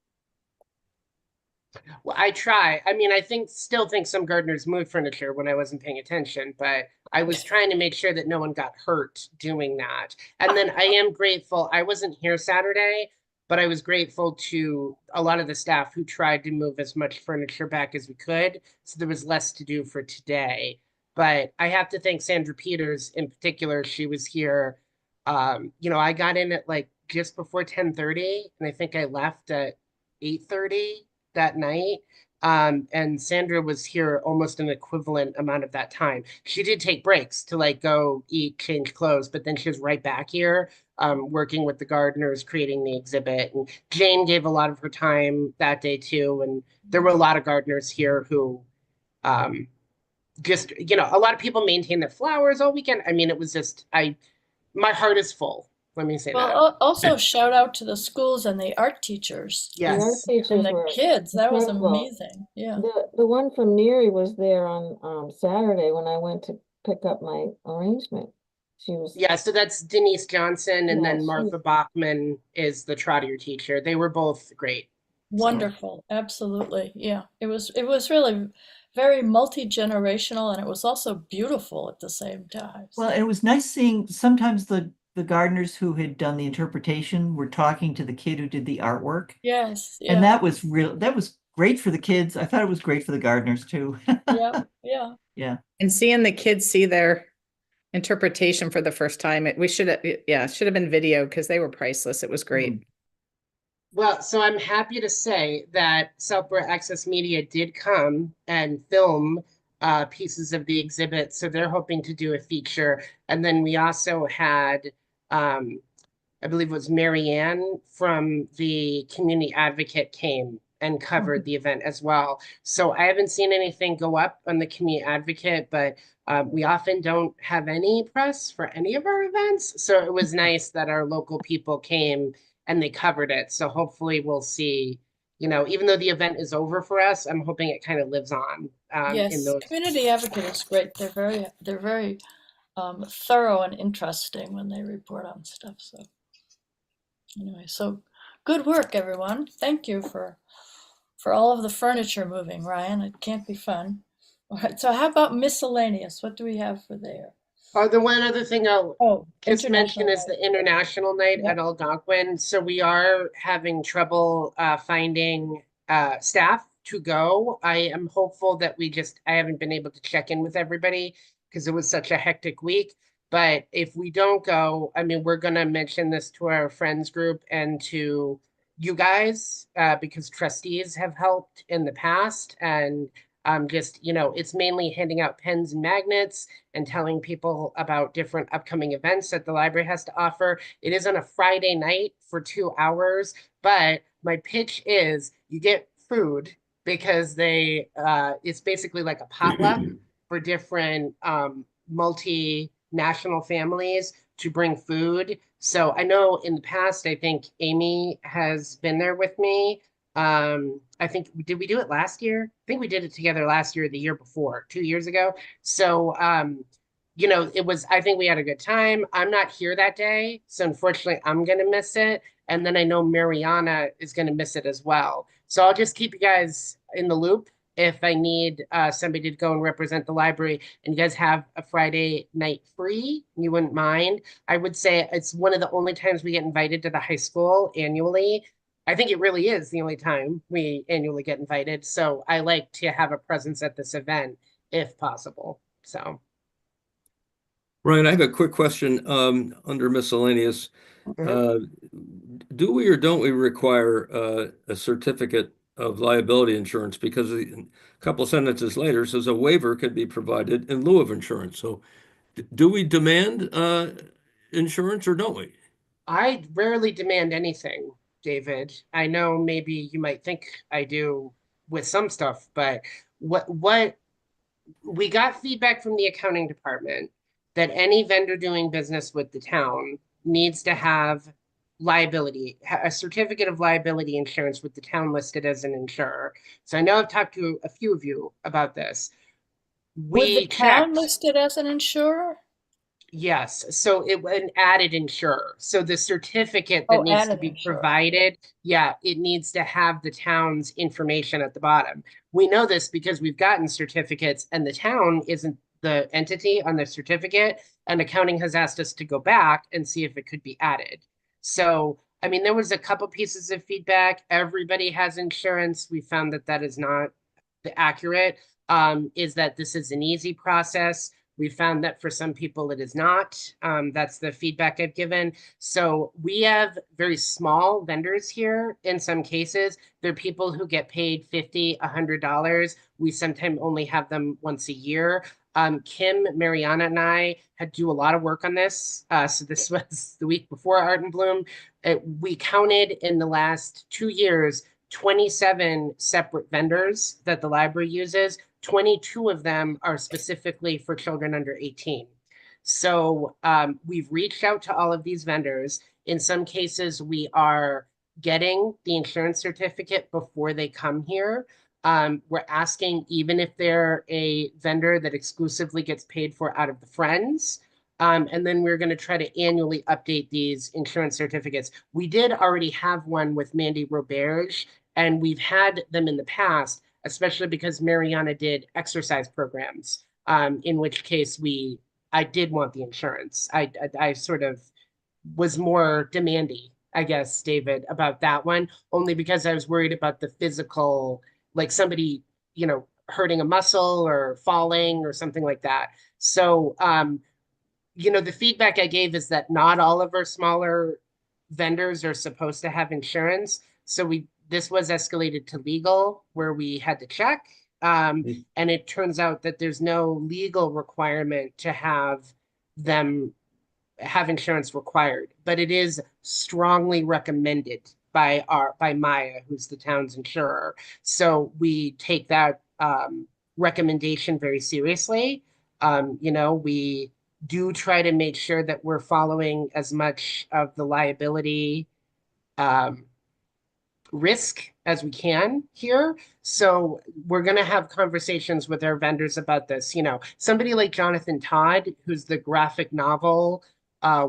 well, I try. I mean, still think some gardeners moved furniture when I wasn't paying attention, but I was trying to make sure that no one got hurt doing that. And then I am grateful. I wasn't here Saturday, but I was grateful to a lot of the staff who tried to move as much furniture back as we could. So there was less to do for today. But I have to thank Sandra Peters in particular. She was here. I got in at like just before 10:30, and I think I left at 8:30 that night. And Sandra was here almost an equivalent amount of that time. She did take breaks to like go eat, change clothes, but then she was right back here, working with the gardeners, creating the exhibit. And Jane gave a lot of her time that day too. And there were a lot of gardeners here who just, a lot of people maintained their flowers all weekend. I mean, it was just, my heart is full. Let me say that. Well, also shout out to the schools and the art teachers The art Yes. teachers and the were kids. That was incredible. amazing. Yeah. The one from Neary was there on Saturday when I went to pick up my arrangement. She was Yeah, so that's Denise Johnson, and Yeah, then Martha Bachman is the Trotter teacher. They were both great. Wonderful. Absolutely. Yeah. It was really very multi-generational, and it was also beautiful at the same time. Well, it was nice seeing sometimes the gardeners who had done the interpretation were talking to the kid who did the artwork. Yes. And Yeah. that was great for the kids. I thought it was great for the gardeners too. Yeah. Yeah. Yeah. And seeing the kids see their interpretation for the first time, it should have been video because they were priceless. It was great. Well, so I'm happy to say that Southborough Access Media did come and film pieces of the exhibit. So they're hoping to do a feature. And then we also had, I believe it was Marianne from the Community Advocate came and covered the event as well. So I haven't seen anything go up on the Community Advocate, but we often don't have any press for any of our events. So it was nice that our local people came and they covered it. So hopefully we'll see, even though the event is over for us, I'm hoping it kind of lives on. Yes. In those. Community Advocate is great. They're very thorough and interesting when they report on stuff. So anyway, so good work, everyone. Thank you for all of the furniture moving, Ryan. It can't be fun. All right. So how about miscellaneous? What do we have for there? The one other thing I'll Oh, just mention international. is the international night Yep. at Algonquin. So we are having trouble finding staff to go. I am hopeful that I haven't been able to check in with everybody because it was such a hectic week. But if we don't go, I mean, we're gonna mention this to our friends group and to you guys because trustees have helped in the past. And just, it's mainly handing out pens and magnets and telling people about different upcoming events that the library has to offer. It is on a Friday night for 2 hours, but my pitch is you get food because it's basically like a potluck for different multinational families to bring food. So I know in the past, I think Amy has been there with me. I think did we do it last year? I think we did it together last year, or the year before, 2 years ago. So I think we had a good time. I'm not here that day, so unfortunately I'm gonna miss it. And then I know Mariana is gonna miss it as well. So I'll just keep you guys in the loop if I need somebody to go and represent the library and you guys have a Friday night free, you wouldn't mind. I would say it's one of the only times we get invited to the high school annually. I think it really is the only time we annually get invited. So I like to have a presence at this event if possible. So. Ryan, I have a quick question under miscellaneous. Mhm. Uh, do we or don't we require a certificate of liability insurance? Because a couple sentences later says a waiver could be provided in lieu of insurance. So do we demand insurance or don't we? I rarely demand anything, David. I know maybe you might think I do with some stuff, but what we got feedback from the accounting department that any vendor doing business with the town needs to have a certificate of liability insurance with the town listed as an insurer. So I know I've talked to a few of you about this. With the We town checked. listed as an insurer? Yes, so an added insurer. So the certificate that Oh, needs to added be insurer. provided, yeah, it needs to have the town's information at the bottom. We know this because we've gotten certificates and the town isn't the entity on the certificate, and accounting has asked us to go back and see if it could be added. So, I mean, there was a couple pieces of feedback. Everybody has insurance. We found that that is not the accurate. Is that this is an easy process. We found that for some people it is not. That's the feedback I've given. So we have very small vendors here. In some cases, they're people who get paid $50, $100. We sometimes only have them once a year. Kim, Mariana, and I had to do a lot of work on this. So this was the week before Art and Bloom. We counted in the last 2 years 27 separate vendors that the library uses. 22 of them are specifically for children under 18. So we've reached out to all of these vendors. In some cases, we are getting the insurance certificate before they come here. We're asking even if they're a vendor that exclusively gets paid for out of the Friends. And then we're going to try to annually update these insurance certificates. We did already have one with Mandy Roberge, and we've had them in the past, especially because Mariana did exercise programs, in which case I did want the insurance. I sort of was more demanding, I guess, David, about that one, only because I was worried about the physical, like somebody, hurting a muscle or falling or something like that. So, the feedback I gave is that not all of our smaller vendors are supposed to have insurance. So this was escalated to legal where we had to check. And it turns out that there's no legal requirement to have them have insurance required, but it is strongly recommended by Maya, who's the town's insurer. So we take that recommendation very seriously. We do try to make sure that we're following as much of the liability um, risk as we can here. So we're going to have conversations with our vendors about this. Somebody like Jonathan Todd, who's the graphic novel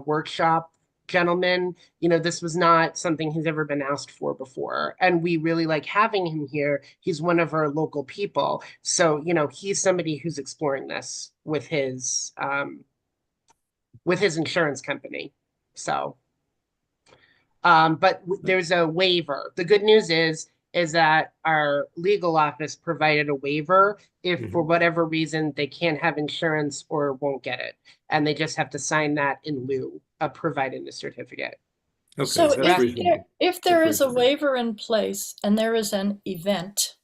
workshop gentleman, this was not something he's ever been asked for before. And we really like having him here. He's one of our local people. So, he's somebody who's exploring this with his with his insurance company. So, but there's a waiver. The good news is that our legal office provided a waiver if for whatever reason they can't have insurance or won't get it. And they just have to sign that in lieu of providing the certificate. Okay, So that's reasonable. if there That's is a reasonable. waiver in place and there is an event,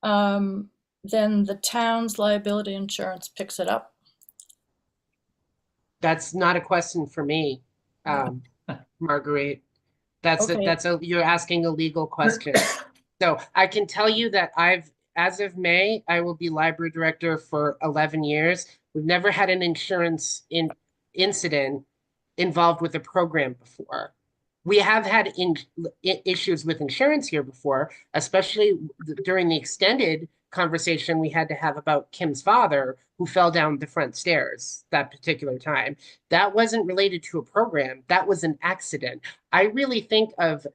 then the town's liability insurance picks it up. That's not a question for me, Marguerite. Okay. You're asking a legal question. So I can tell you that as of May, I will be library director for 11 years. We've never had an insurance incident involved with a program before. We have had issues with insurance here before, especially during the extended conversation we had to have about Kim's father, who fell down the front stairs that particular time. That wasn't related to a program. That was an accident. I really think of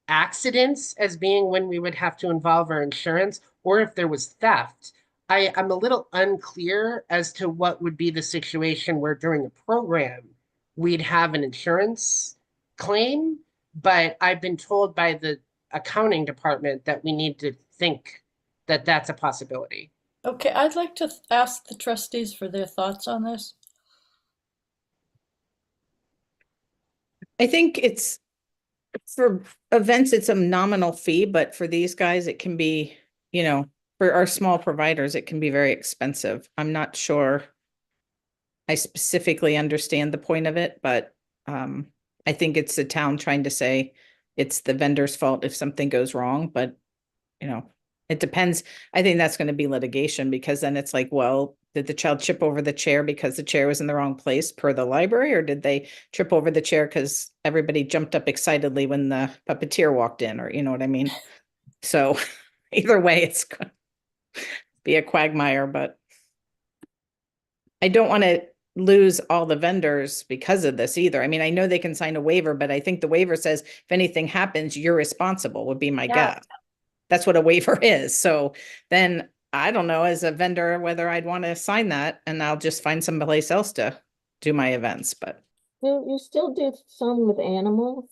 accidents as being when we would have to involve our insurance, or if there was theft. I'm a little unclear as to what would be the situation where during a program we'd have an insurance claim, but I've been told by the accounting department that we need to think that that's a possibility. Okay, I'd like to ask the trustees for their thoughts on this. I think it's for events, it's a nominal fee, but for these guys, it can be, you know, for our small providers, it can be very expensive. I'm not sure I specifically understand the point of it, but I think it's the town trying to say it's the vendor's fault if something goes wrong, but you know, it depends. I think that's going to be litigation because then it's like, well, did the child trip over the chair because the chair was in the wrong place per the library, or did they trip over the chair because everybody jumped up excitedly when the puppeteer walked in, or you know what I mean? So either way, it's going to be a quagmire, but I don't want to lose all the vendors because of this either. I mean, I know they can sign a waiver, but I think the waiver says if anything happens, you're responsible, would be my Yeah. guess. That's what a waiver is. So then I don't know as a vendor whether I'd want to sign that, and I'll just find someplace else to do my events. But You still do some with animals,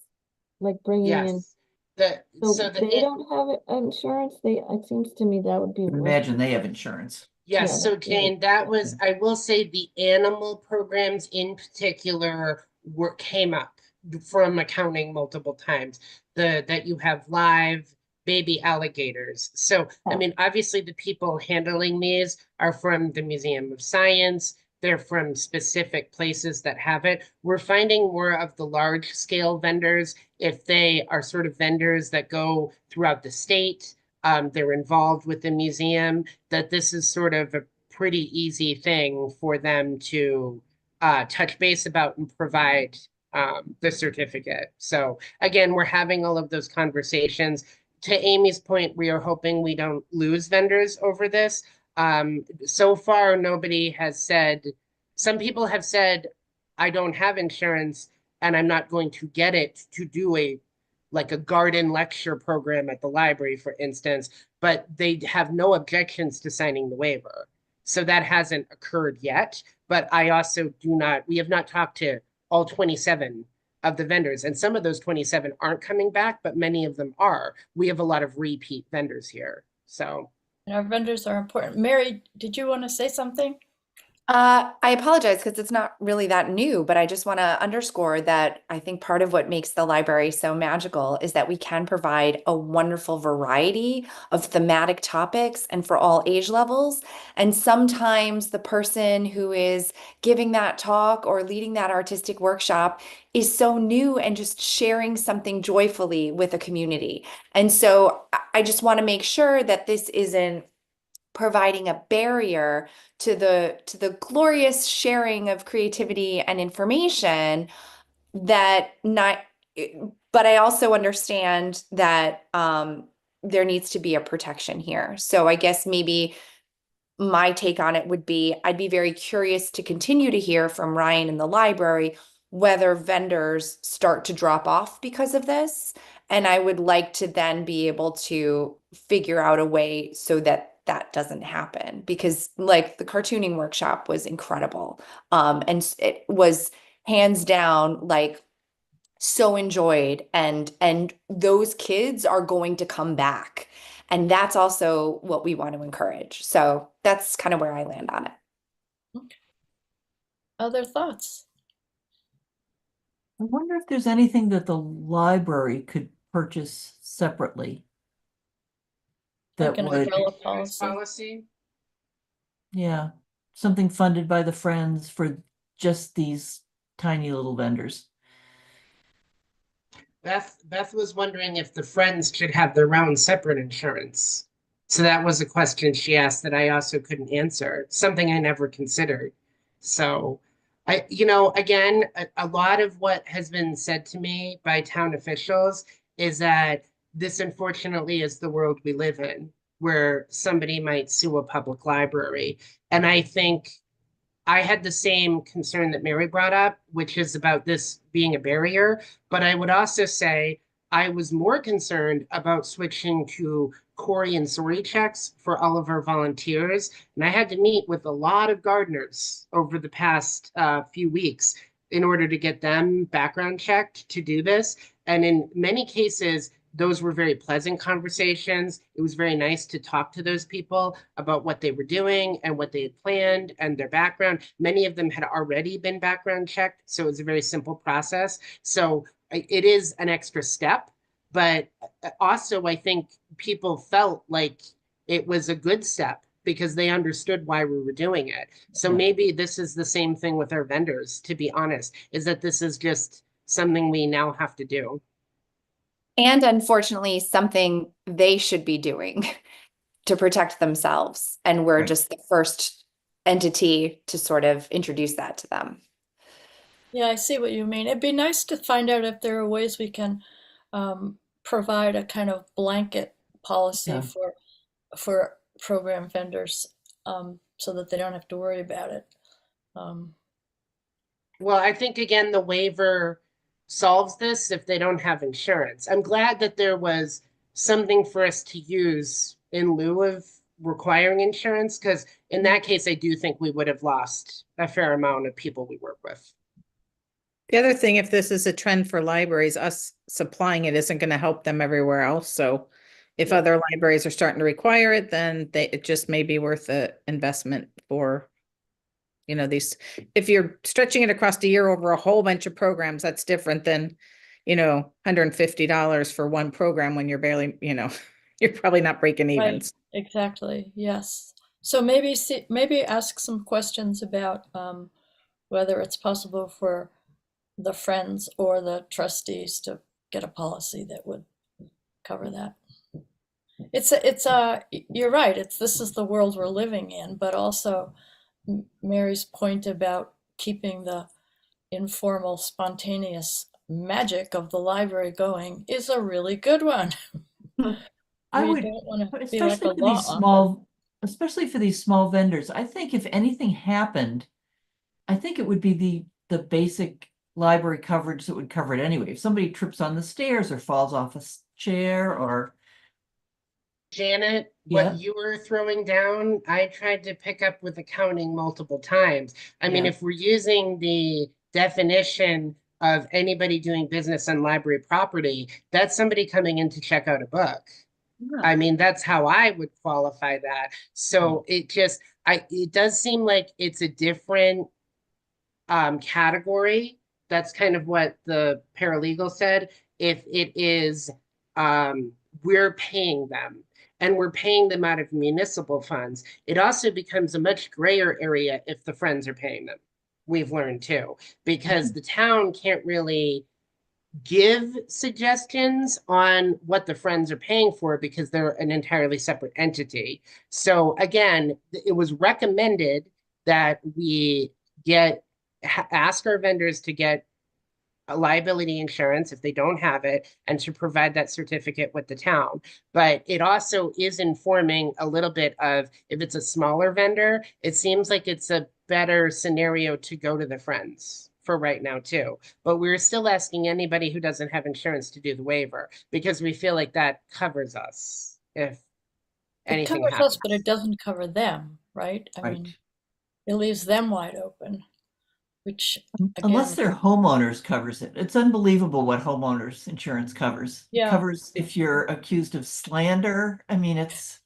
like bringing in, Yes. The so so the they don't have insurance, it seems to me that would be. I imagine they have insurance. Yes, Yeah, so that's right. Jane, that was, I will say the animal programs in particular came up from accounting multiple times. That you have live baby alligators. So, I Yeah. mean, obviously the people handling these are from the Museum of Science. They're from specific places that have it. We're finding more of the large scale vendors, if they are sort of vendors that go throughout the state, they're involved with the museum, that this is sort of a pretty easy thing for them to touch base about and provide the certificate. So again, we're having all of those conversations. To Amy's point, we are hoping we don't lose vendors over this. So far, nobody has said, some people have said, I don't have insurance and I'm not going to get it to do like a garden lecture program at the library, for instance, but they have no objections to signing the waiver. So that hasn't occurred yet. But I also we have not talked to all 27 of the vendors. And some of those 27 aren't coming back, but many of them are. We have a lot of repeat vendors here. So And our vendors are important. Mary, did you want to say something? I apologize because it's not really that new, but I just want to underscore that I think part of what makes the library so magical is that we can provide a wonderful variety of thematic topics and for all age levels. And sometimes the person who is giving that talk or leading that artistic workshop is so new and just sharing something joyfully with a community. And so I just want to make sure that this isn't providing a barrier to the glorious sharing of creativity and information that not but I also understand that there needs to be a protection here. So I guess maybe my take on it would be I'd be very curious to continue to hear from Ryan in the library whether vendors start to drop off because of this. And I would like to then be able to figure out a way so that that doesn't happen because like the cartooning workshop was incredible. And it was hands down like so enjoyed and those kids are going to come back. And that's also what we want to encourage. So that's kind of where I land on it. Other thoughts? I wonder if there's anything that the library could purchase separately that Like an would, umbrella Insurance policy? policy. yeah, something funded by the Friends for just these tiny little vendors. Beth was wondering if the friends should have their own separate insurance. So that was a question she asked that I also couldn't answer, something I never considered. So again, a lot of what has been said to me by town officials is that this unfortunately is the world we live in, where somebody might sue a public library. And I think I had the same concern that Mary brought up, which is about this being a barrier. But I would also say I was more concerned about switching to Corey and Sori checks for all of our volunteers. And I had to meet with a lot of gardeners over the past few weeks in order to get them background checked to do this. And in many cases, those were very pleasant conversations. It was very nice to talk to those people about what they were doing and what they had planned and their background. Many of them had already been background checked, so it was a very simple process. So it is an extra step, but also I think people felt like it was a good step because they understood why we were doing it. So Yeah. maybe this is the same thing with our vendors, to be honest, is that this is just something we now have to do. And unfortunately, something they should be doing to protect themselves. And we're Right. just the first entity to sort of introduce that to them. Yeah, I see what you mean. It'd be nice to find out if there are ways we can provide a kind of blanket policy Yeah. for program vendors so that they don't have to worry about it. Um, Well, I think again, the waiver solves this if they don't have insurance. I'm glad that there was something for us to use in lieu of requiring insurance, because in that case, I do think we would have lost a fair amount of people we work with. The other thing, if this is a trend for libraries, us supplying it isn't going to help them everywhere else. So if Yeah. other libraries are starting to require it, then it just may be worth the investment for, these, if you're stretching it across the year over a whole bunch of programs, that's different than, $150 for one program when you're barely, you're probably not breaking even. Right, exactly. Yes. So maybe ask some questions about whether it's possible for the friends or the trustees to get a policy that would cover that. You're right. This is the world we're living in, but also Mary's point about keeping the informal, spontaneous magic of the library going is a really good one. I We would, don't want to be like especially a for law these office. especially for these small vendors, I think if anything happened, I think it would be the basic library coverage that would cover it anyway. If somebody trips on the stairs or falls off a chair or, Janet, what yeah, you were throwing down, I tried to pick up with accounting multiple times. I mean, yeah. if we're using the definition of anybody doing business on library property, that's somebody coming in to check out a book. Yeah. I mean, that's how I would qualify that. So it does seem like it's a different category. That's kind of what the paralegal said. If it is, we're paying them and we're paying them out of municipal funds, it also becomes a much grayer area if the friends are paying them. We've learned too, because the town can't really give suggestions on what the friends are paying for because they're an entirely separate entity. So again, it was recommended that we ask our vendors to get a liability insurance if they don't have it and to provide that certificate with the town. But it also is informing a little bit of if it's a smaller vendor, it seems like it's a better scenario to go to the friends for right now too. But we're still asking anybody who doesn't have insurance to do the waiver because we feel like that covers us if It anything covers happens. us, but it doesn't cover them, right? I mean, Right. it leaves them wide open, which Unless again, their homeowners covers it. It's unbelievable what homeowners insurance covers. It yeah. covers if you're accused of slander. I mean, it's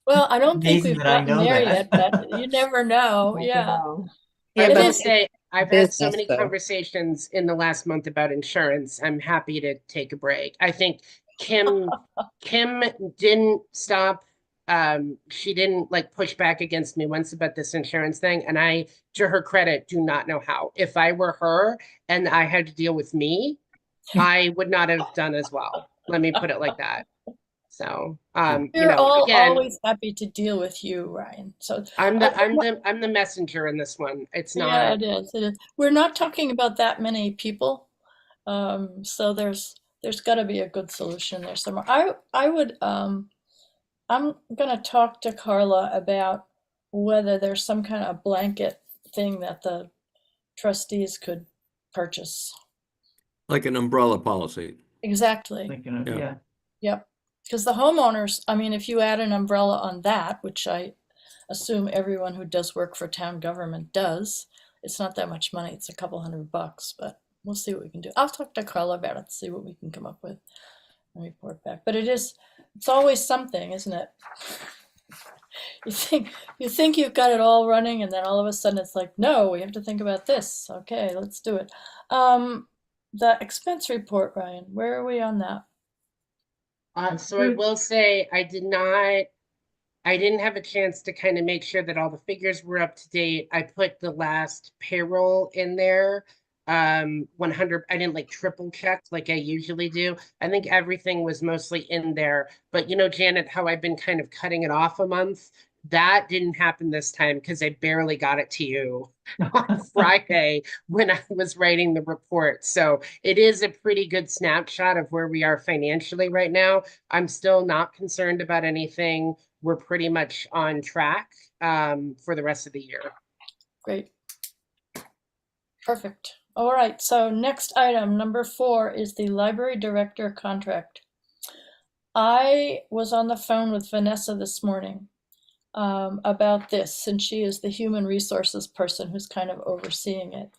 Well, I don't think amazing we've that I gotten know there that. yet, but you never know. Never Yeah. know. Yeah, I It but will is. say I've had so business, many though. conversations in the last month about insurance. I'm happy to take a break. I think Kim didn't stop. She didn't like push back against me once about this insurance thing. And I, to her credit, do not know how. If I were her and I had to deal with me, I would not have done as well. Let me put it like that. So, you We're know, all again, always happy to deal with you, Ryan. So I'm the messenger in this one. It's yeah, not. it is. It is. We're not talking about that many people, so there's got to be a good solution there somewhere. I would I'm gonna talk to Carla about whether there's some kind of blanket thing that the trustees could purchase. Like an umbrella policy. Exactly. Thinking of, Yeah. yeah. Yep. Because the homeowners, I mean, if you add an umbrella on that, which I assume everyone who does work for town government does, it's not that much money. It's a couple $100, but we'll see what we can do. I'll talk to Carla about it, see what we can come up with and report back. But it's always something, isn't it? You think you've got it all running, and then all of a sudden it's like, no, we have to think about this. Okay, let's do it. The expense report, Ryan, where are we on that? So I will say I didn't have a chance to kind of make sure that all the figures were up to date. I put the last payroll in there. 100, I didn't like triple check like I usually do. I think everything was mostly in there. But you know, Janet, how I've been kind of cutting it off a month, that didn't happen this time because I barely got it to you on Friday when I was writing the report. So it is a pretty good snapshot of where we are financially right now. I'm still not concerned about anything. We're pretty much on track for the rest of the year. Great. Perfect. All right, so next item, number 4, is the library director contract. I was on the phone with Vanessa this morning about this, since she is the human resources person who's kind of overseeing it.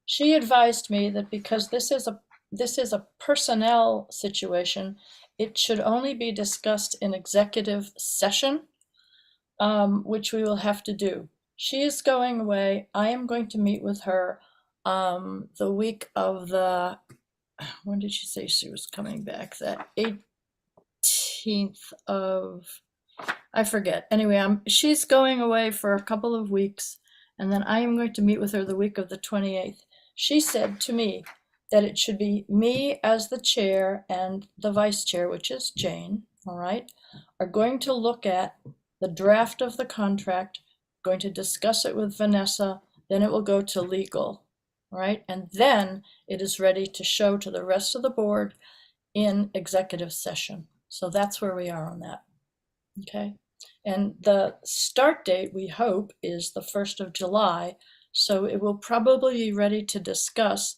She advised me that because this is a personnel situation, it should only be discussed in executive session, which we will have to do. She is going away. I am going to meet with her the week of the, when did she say she was coming back? The 18th of, I forget. Anyway, she's going away for a couple of weeks, and then I am going to meet with her the week of the 28th. She said to me that it should be me as the chair and the vice chair, which is Jane, all right, are going to look at the draft of the contract, going to discuss it with Vanessa, then it will go to legal, all right, and then it is ready to show to the rest of the board in executive session. So that's where we are on that. Okay, and the start date, we hope, is the 1st of July, so it will probably be ready to discuss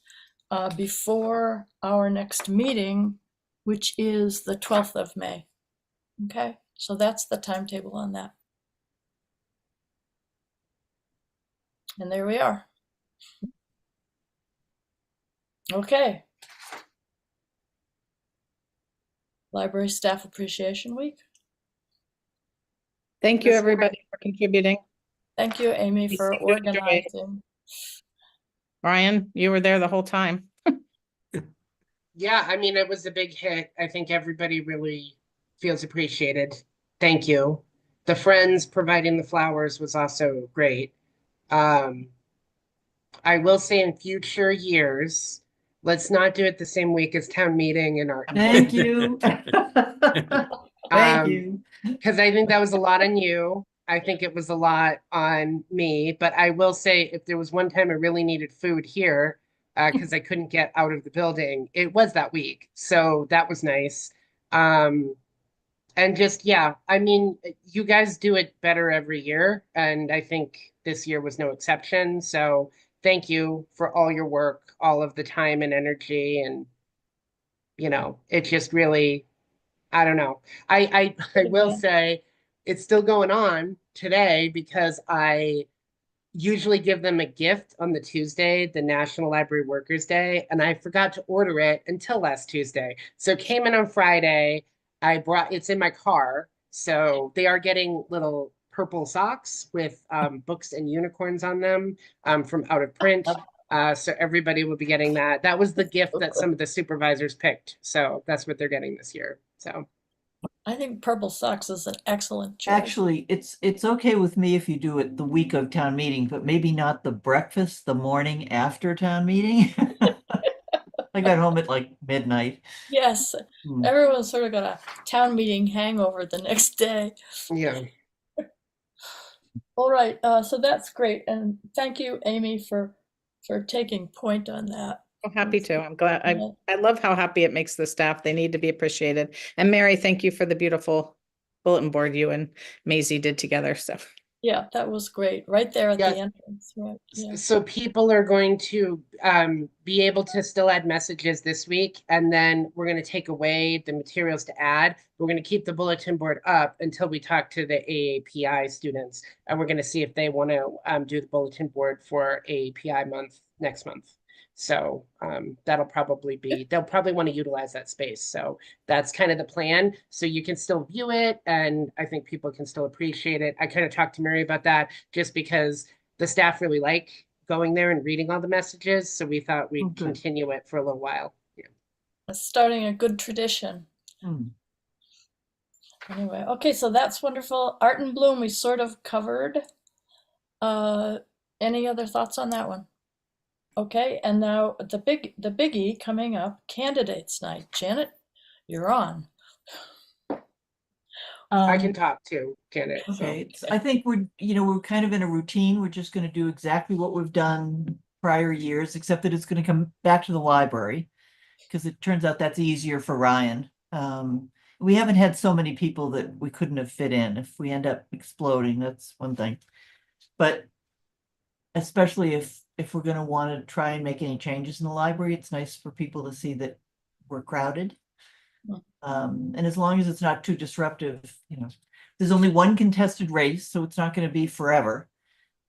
before our next meeting, which is the 12th of May. Okay, so that's the timetable on that. And there we are. Okay. Library Staff Appreciation Week. Thank you, This- everybody, for contributing. Thank you, Amy, We for seem to enjoy it. organizing. Ryan, you were there the whole time. Yeah, I mean, it was a big hit. I think everybody really feels appreciated. Thank you. The friends providing the flowers was also great. I will say in future years, let's not do it the same week as town meeting and our. Thank you. Thank you. Because I think that was a lot on you. I think it was a lot on me. But I will say, if there was one time I really needed food here, because I couldn't get out of the building, it was that week. So that was nice. And just, yeah, I mean, you guys do it better every year. And I think this year was no exception. So thank you for all your work, all of the time and energy. And, you know, it just really I don't know. I will Yeah. say it's still going on today because I usually give them a gift on the Tuesday, the National Library Workers Day, and I forgot to order it until last Tuesday. So it came in on Friday. It's in my car. So they are getting little purple socks with books and unicorns on them from out of print. So everybody will be getting that. That was the gift that some of the supervisors picked. So that's what they're getting this year. So I think purple socks is an excellent choice. Actually, it's okay with me if you do it the week of town meeting, but maybe not the breakfast, the morning after town meeting. I got home at like midnight. Yes, Hmm. everyone's sort of got a town meeting hangover the next day. yeah. All right, so that's great, and thank you, Amy, for taking point on that. I'm happy to. I'm glad. Yeah. I love how happy it makes the staff. They need to be appreciated. And Mary, thank you for the beautiful bulletin board you and Maisie did together. So Yeah, that was great, right there at the Yes. entrance, right, yeah. So people are going to be able to still add messages this week, and then we're going to take away the materials to add. We're going to keep the bulletin board up until we talk to the AAPI students, and we're going to see if they want to do the bulletin board for AAPI month next month. So that'll probably be, they'll probably want to utilize that space. So that's kind of the plan. So you can still view it, and I think people can still appreciate it. I kind of talked to Mary about that just because the staff really like going there and reading all the messages. So we thought Oh, we'd good. continue it for a little while. Yeah. It's starting a good tradition. Hmm. Anyway, okay, so that's wonderful. Art and Bloom, we sort of covered. Any other thoughts on that one? Okay, and now the biggie coming up, candidates night. Janet, you're on. I can Um, talk too, Janet. So. okay, I think we're kind of in a routine. We're just gonna do exactly what we've done prior years, except that it's gonna come back to the library. Because it turns out that's easier for Ryan. We haven't had so many people that we couldn't have fit in. If we end up exploding, that's one thing. But especially if we're gonna want to try and make any changes in the library, it's nice for people to see that we're crowded. And as long as it's not too disruptive, there's only one contested race, so it's not going to be forever.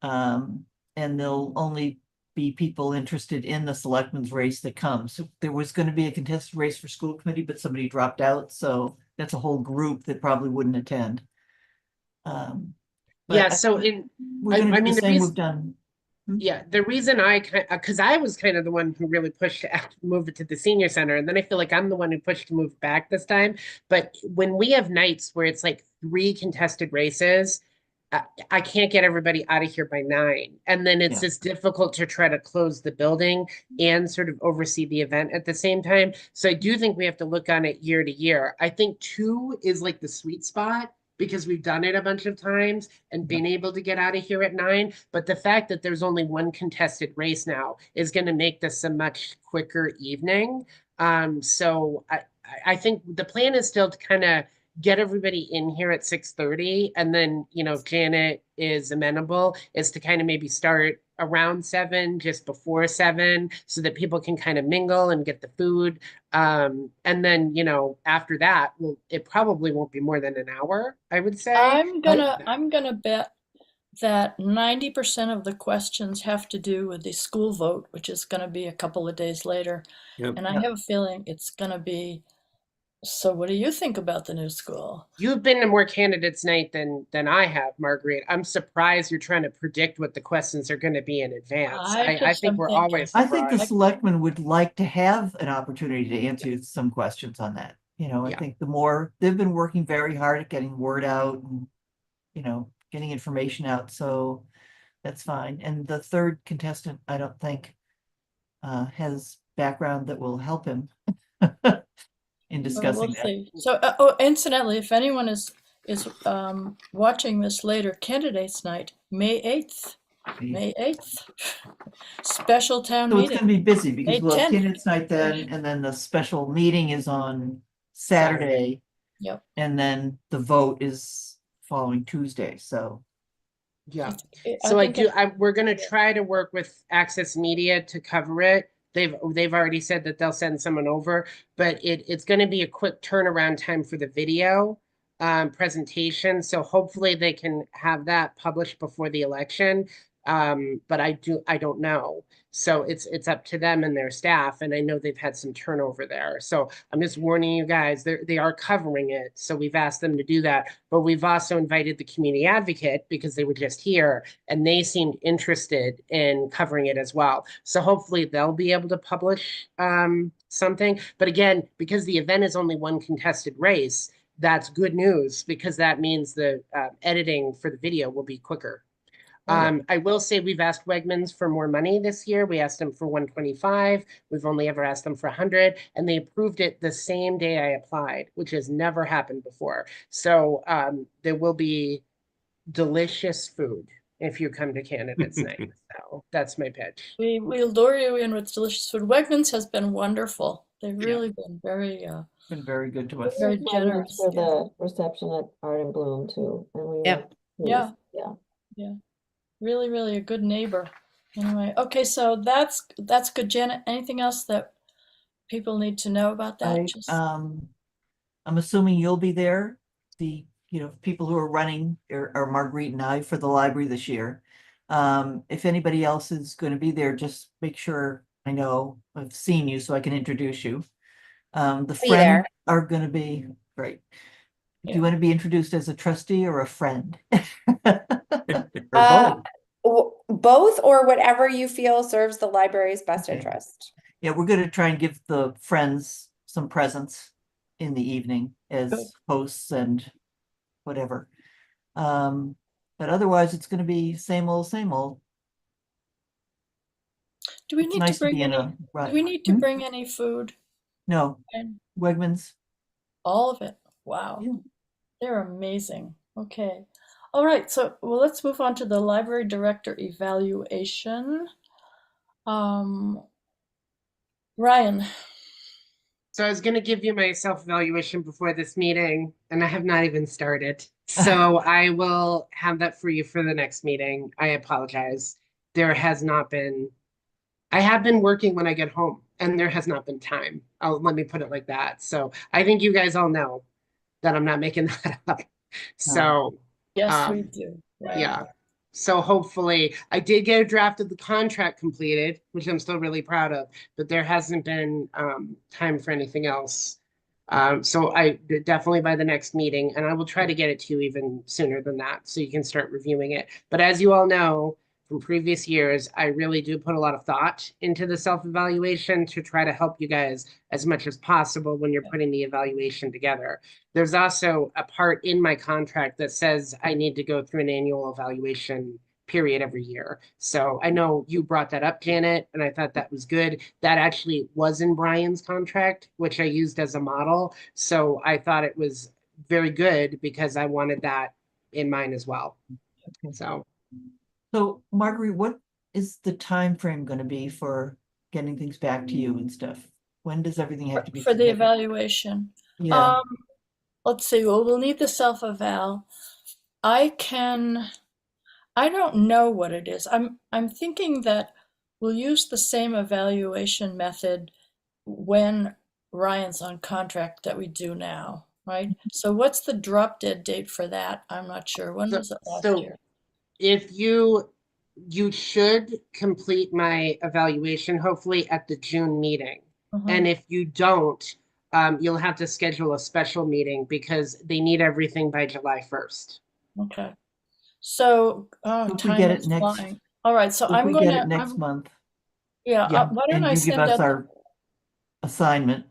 And there'll only be people interested in the selectmen's race that comes. So there was going to be a contested race for school committee, but somebody dropped out, so that's a whole group that probably wouldn't attend. But Yeah, so in we're going to I do mean the the same we've reason done. yeah, the reason I because I was kind of the one who really pushed to move it to the senior center, and then I feel like I'm the one who pushed to move back this time. But when we have nights where it's like 3 contested races, I can't get everybody out of here by 9, and then it's Yeah. just difficult to try to close the building and sort of oversee the event at the same time. So I do think we have to look on it year to year. I think 2 is like the sweet spot, because we've done it a bunch of times and been able to get out of here at 9. But the fact that there's only one contested race now is going to make this a much quicker evening. So I think the plan is still to kind of get everybody in here at 6:30, and then if Janet is amenable, is to kind of maybe start around 7, just before 7, so that people can kind of mingle and get the food. And then after that, it probably won't be more than an hour, I would say. I'm gonna bet that 90% of the questions have to do with the school vote, which is gonna be a couple of days later. Yep. And I have a feeling it's gonna be, so what do you think about the new school? You've been to more candidates night than I have, Marguerite. I'm surprised you're trying to predict what the questions are going to be in advance. I I just think am we're thinking, always I think the surprised. selectmen would like to have an opportunity to answer some questions on that. I Yeah. think the more they've been working very hard at getting word out and, getting information out. So that's fine. And the third contestant, I don't think, has background that will help him in well, discussing we'll that. see. So, oh, incidentally, if anyone is watching this later, candidates night, May 8th. May 8th. Special town So it's meeting. gonna be busy because May we'll have 10th. candidates night then, and then the special meeting is on Saturday. Yep. And then the vote is following Tuesday, so. Yeah. I So think we're going to try to work with Access Media to cover it. they've already said that they'll send someone over, but it's going to be a quick turnaround time for the video presentation. So hopefully they can have that published before the election. But I don't know. So it's up to them and their staff. And I know they've had some turnover there. So I'm just warning you guys, they are covering it. So we've asked them to do that. But we've also invited the community advocate because they were just here and they seemed interested in covering it as well. So hopefully they'll be able to publish something. But again, because the event is only one contested race, that's good news because that means the editing for the video will be quicker. I will say we've asked Wegmans for more money this year. We asked them for 125. We've only ever asked them for 100, and they approved it the same day I applied, which has never happened before. So there will be delicious food if you come to candidates night. So that's my pitch. We'll lure you in with delicious food. Wegmans has been wonderful. They've Yeah. really been very Been very good to us. Very Thank Wegmans generous, for yeah. the reception at Art and Bloom too, and we Yeah. were pleased. Yeah. Yeah. really, really a good neighbor. Anyway, okay, so that's good. Janet, anything else that people need to know about that? I'm assuming you'll be there. The, people who are running are Marguerite and I for the library this year. If anybody else is going to be there, just make sure I know I've seen you so I can introduce you. The Be there. friends are going to be great. Do Yeah. you want to be introduced as a trustee or a friend? Or Uh, both? Both or whatever you feel serves the library's best Okay. interest. Yeah, we're going to try and give the friends some presents in the evening as Good. hosts and whatever. But otherwise, it's going to be same old, same old. Do we It's need nice to bring be in any? a rut. Do we need to bring any food? No, And Wegmans. all of it. Wow, Yeah. they're amazing. Okay, all right. So let's move on to the library director evaluation. Ryan. So I was going to give you my self-evaluation before this meeting, and I have not even started. So I will have that for you for the next meeting. I apologize. There has not been, I have been working when I get home, and there has not been time. Let me put it like that. So I think you guys all know that I'm not making that up. So Yes, we do. Right. yeah. So hopefully, I did get a draft of the contract completed, which I'm still really proud of, but there hasn't been time for anything else. So I definitely by the next meeting, and I will try to get it to you even sooner than that, so you can start reviewing it. But as you all know from previous years, I really do put a lot of thought into the self-evaluation to try to help you guys as much as possible when you're putting the evaluation together. There's also a part in my contract that says I need to go through an annual evaluation period every year. So I know you brought that up, Janet, and I thought that was good. That actually was in Brian's contract, which I used as a model. So I thought it was very good because I wanted that in mine as well. Okay. So Marguerite, what is the time frame going to be for getting things back to you and stuff? When does everything have to be For the submitted? evaluation? Yeah. Let's see. Well, we'll need the self-eval. I don't know what it is. I'm thinking that we'll use the same evaluation method when Ryan's on contract that we do now, right? So what's the drop dead date for that? I'm not sure. When was it last so year? if you should complete my evaluation hopefully at the June meeting. And if you don't, you'll have to schedule a special meeting because they need everything by July 1st. Okay. So If we time get is it next, flying. All right. So if I'm we going get to it next month, yeah. Why don't and I you give send us out our assignment.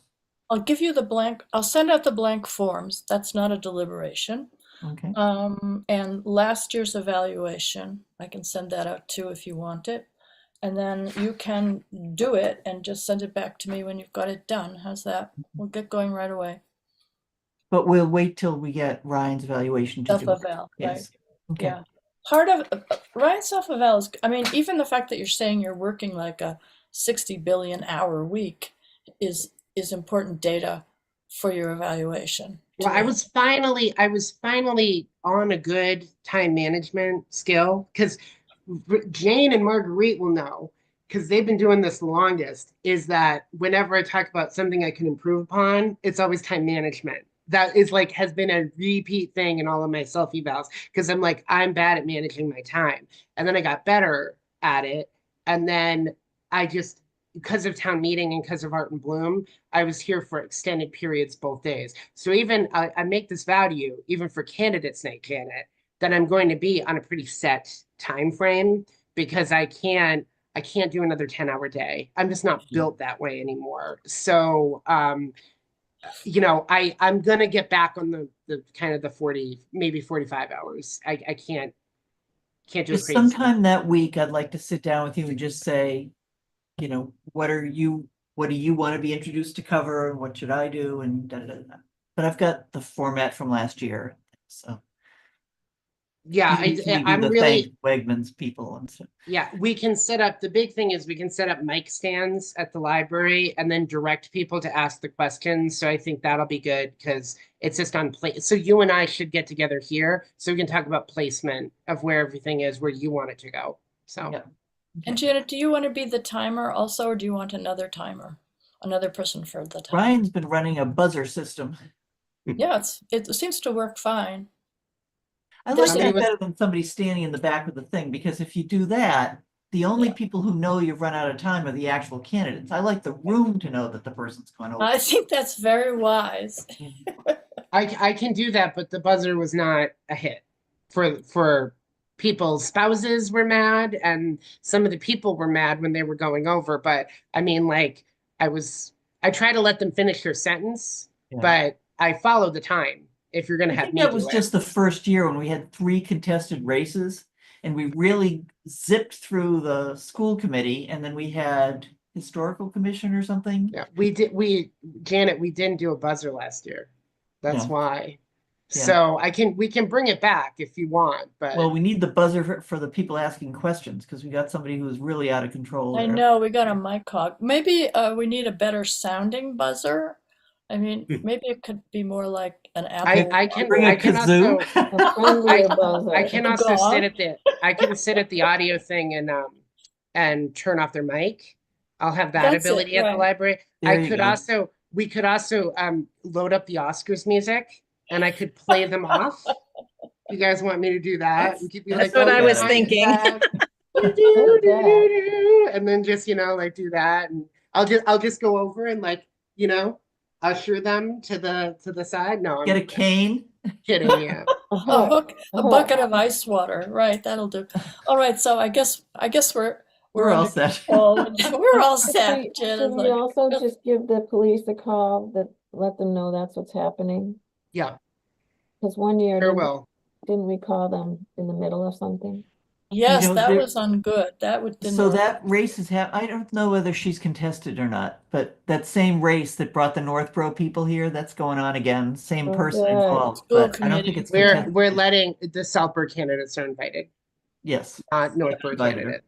I'll give you the blank. I'll send out the blank forms. That's not a deliberation. Okay. And last year's evaluation, I can send that out too if you want it. And then you can do it and just send it back to me when you've got it done. How's that? We'll get going right away. But we'll wait till we get Ryan's evaluation to do it. Self-eval, right? Yes. Okay. Yeah. Part of Ryan's self-eval is, I mean, even the fact that you're saying you're working like a 60 billion hour week is important data for your evaluation. Well, I was finally on a good time management skill because Jane and Marguerite will know because they've been doing this the longest, is that whenever I talk about something I can improve upon, it's always time management. That is like has been a repeat thing in all of my self evals because I'm like, I'm bad at managing my time. And then I got better at it. And then I just, because of town meeting and because of Art and Bloom, I was here for extended periods both days. So even I make this vow to you, even for candidates night, Janet, that I'm going to be on a pretty set time frame because I can't do another 10-hour day. I'm just not built that way anymore. So, I'm going to get back on the kind of the 40, maybe 45 hours. I can't do a Just crazy sometime schedule. that week, I'd like to sit down with you and just say, what do you want to be introduced to cover? And what should I do? And da, da, da, da. But I've got the format from last year. So Yeah, usually do I'm the really, thank Wegmans people and stuff. yeah, we can set up, the big thing is we can set up mic stands at the library and then direct people to ask the questions. So I think that'll be good because it's just on place. So you and I should get together here so we can talk about placement of where everything is, where you want it to go. So. Yeah. And Janet, do you want to be the timer also, or do you want another timer? Another person for the timer? Ryan's been running a buzzer system. Yeah, it seems to work fine. I like There's Somebody that was- better than somebody standing in the back of the thing, because if you do that, the only Yeah. people who know you've run out of time are the actual candidates. I like the room to know that the person's gone over. I think that's very wise. I can do that, but the buzzer was not a hit for people's spouses were mad and some of the people were mad when they were going over. But I mean, like I try to let them finish their sentence, Yeah. but I follow the time if you're gonna I have think me that do was it. just the first year when we had 3 contested races and we really zipped through the school committee, and then we had historical commission or something. Yeah, Janet, we didn't do a buzzer last year. That's Yeah. why. Yeah. So we can bring it back if you want, but Well, we need the buzzer for the people asking questions because we got somebody who's really out of control I there. know we got a mic hog. Maybe we need a better sounding buzzer. I mean, maybe it could be more like an Apple. I can Bring a I can kazoo. also A friendlier buzzer. I can A also gong. I can sit at the audio thing and turn off their mic. I'll have that That's it, ability at the right. library. There you go. We could also load up the Oscars music and I could play them off. You guys want me to do that? And keep you That's like, what oh, I yeah, was I did thinking. that. And then just, like do that. And I'll just go over and usher them to the side. No, Get a I'm cane. kidding, yeah. A A hook. hook, a a hook. bucket of ice water. Right, that'll do. All right, so I guess We're all under set. control. We're all Should set. we- Janet's Should we like, also just give the police a call let them know that's what's happening? Yeah, Because one year, sure will. didn't we call them in the middle of something? yes, that there- was ungood. Didn't So work. that race is I don't know whether she's contested or not, but that same race that brought the Northborough people here, that's going on again. Same Oh, person good. involved, School but I don't think committee. it's We're contested. letting the Southborough candidates are invited, Yes. not Northborough Invited her. candidate.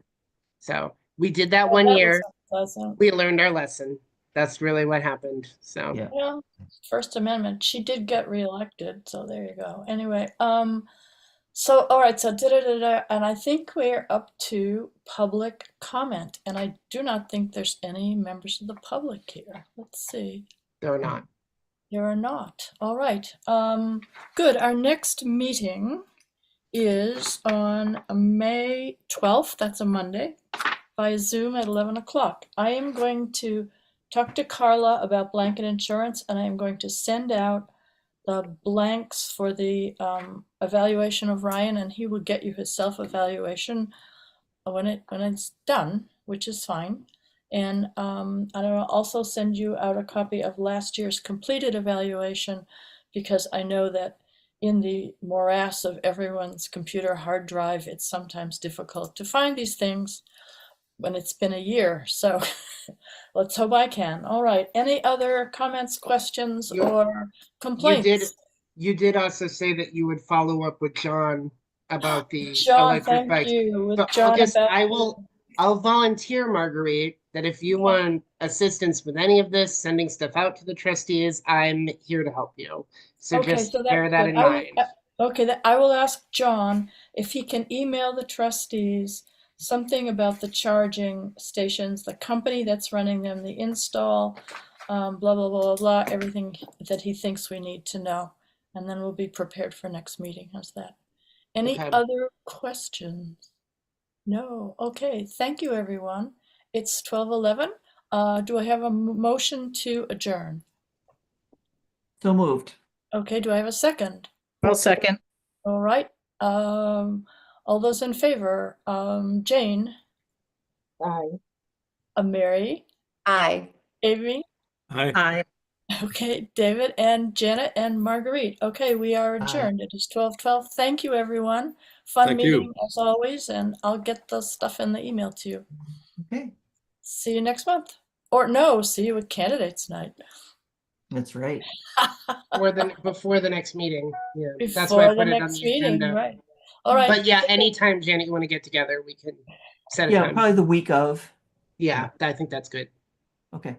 So we did that Oh, one that year. was unpleasant. We learned our lesson. That's really what happened. So Yeah. Yeah, First Amendment. She did get reelected, so there you go. Anyway, so all right, so and I think we're up to public comment, and I do not think there's any members of the public here. Let's see. they're not. There are not. All right. Good. Our next meeting is on May 12th. That's a Monday, by Zoom at 11 o'clock. I am going to talk to Carla about blanket insurance, and I am going to send out the blanks for the evaluation of Ryan, and he will get you his self-evaluation when it's done, which is fine. And I'll also send you out a copy of last year's completed evaluation, because I know that in the morass of everyone's computer hard drive, it's sometimes difficult to find these things when it's been a year. So let's hope I can. All right. Any other comments, questions, or complaints? You did also say that you would follow up with John about the John, electric thank bikes. you. With So John about I'll volunteer, Marguerite, that if you Yeah. want assistance with any of this, sending stuff out to the trustees, I'm here to help you. So Okay, just so bear that in I will- mind. Okay, I will ask John if he can email the trustees something about the charging stations, the company that's running them, the install, blah, blah, blah, blah, blah, everything that he thinks we need to know. And then we'll be prepared for next meeting. How's that? Any Okay. other questions? No. Okay. Thank you, everyone. It's 12:11. Do I have a motion to adjourn? So moved. Okay. Do I have a second? I'll second. All right. All those in favor, Jane, Aye. Mary, Aye. Amy, Hi. Aye. okay, David, and Janet, and Marguerite. Okay, we are adjourned. It is 12:12. Thank you, everyone. Fun Thank you. meeting as always, and I'll get the stuff in the email to you. Okay, See you next month. Or no, see you at candidates night. that's right. Before the next meeting. Yeah, that's why I Before the put it on next the meeting, agenda. right? All right. But yeah, anytime, Janet, you want to get together, we can set a Yeah, time. probably the week of. Yeah, I think that's good. Okay.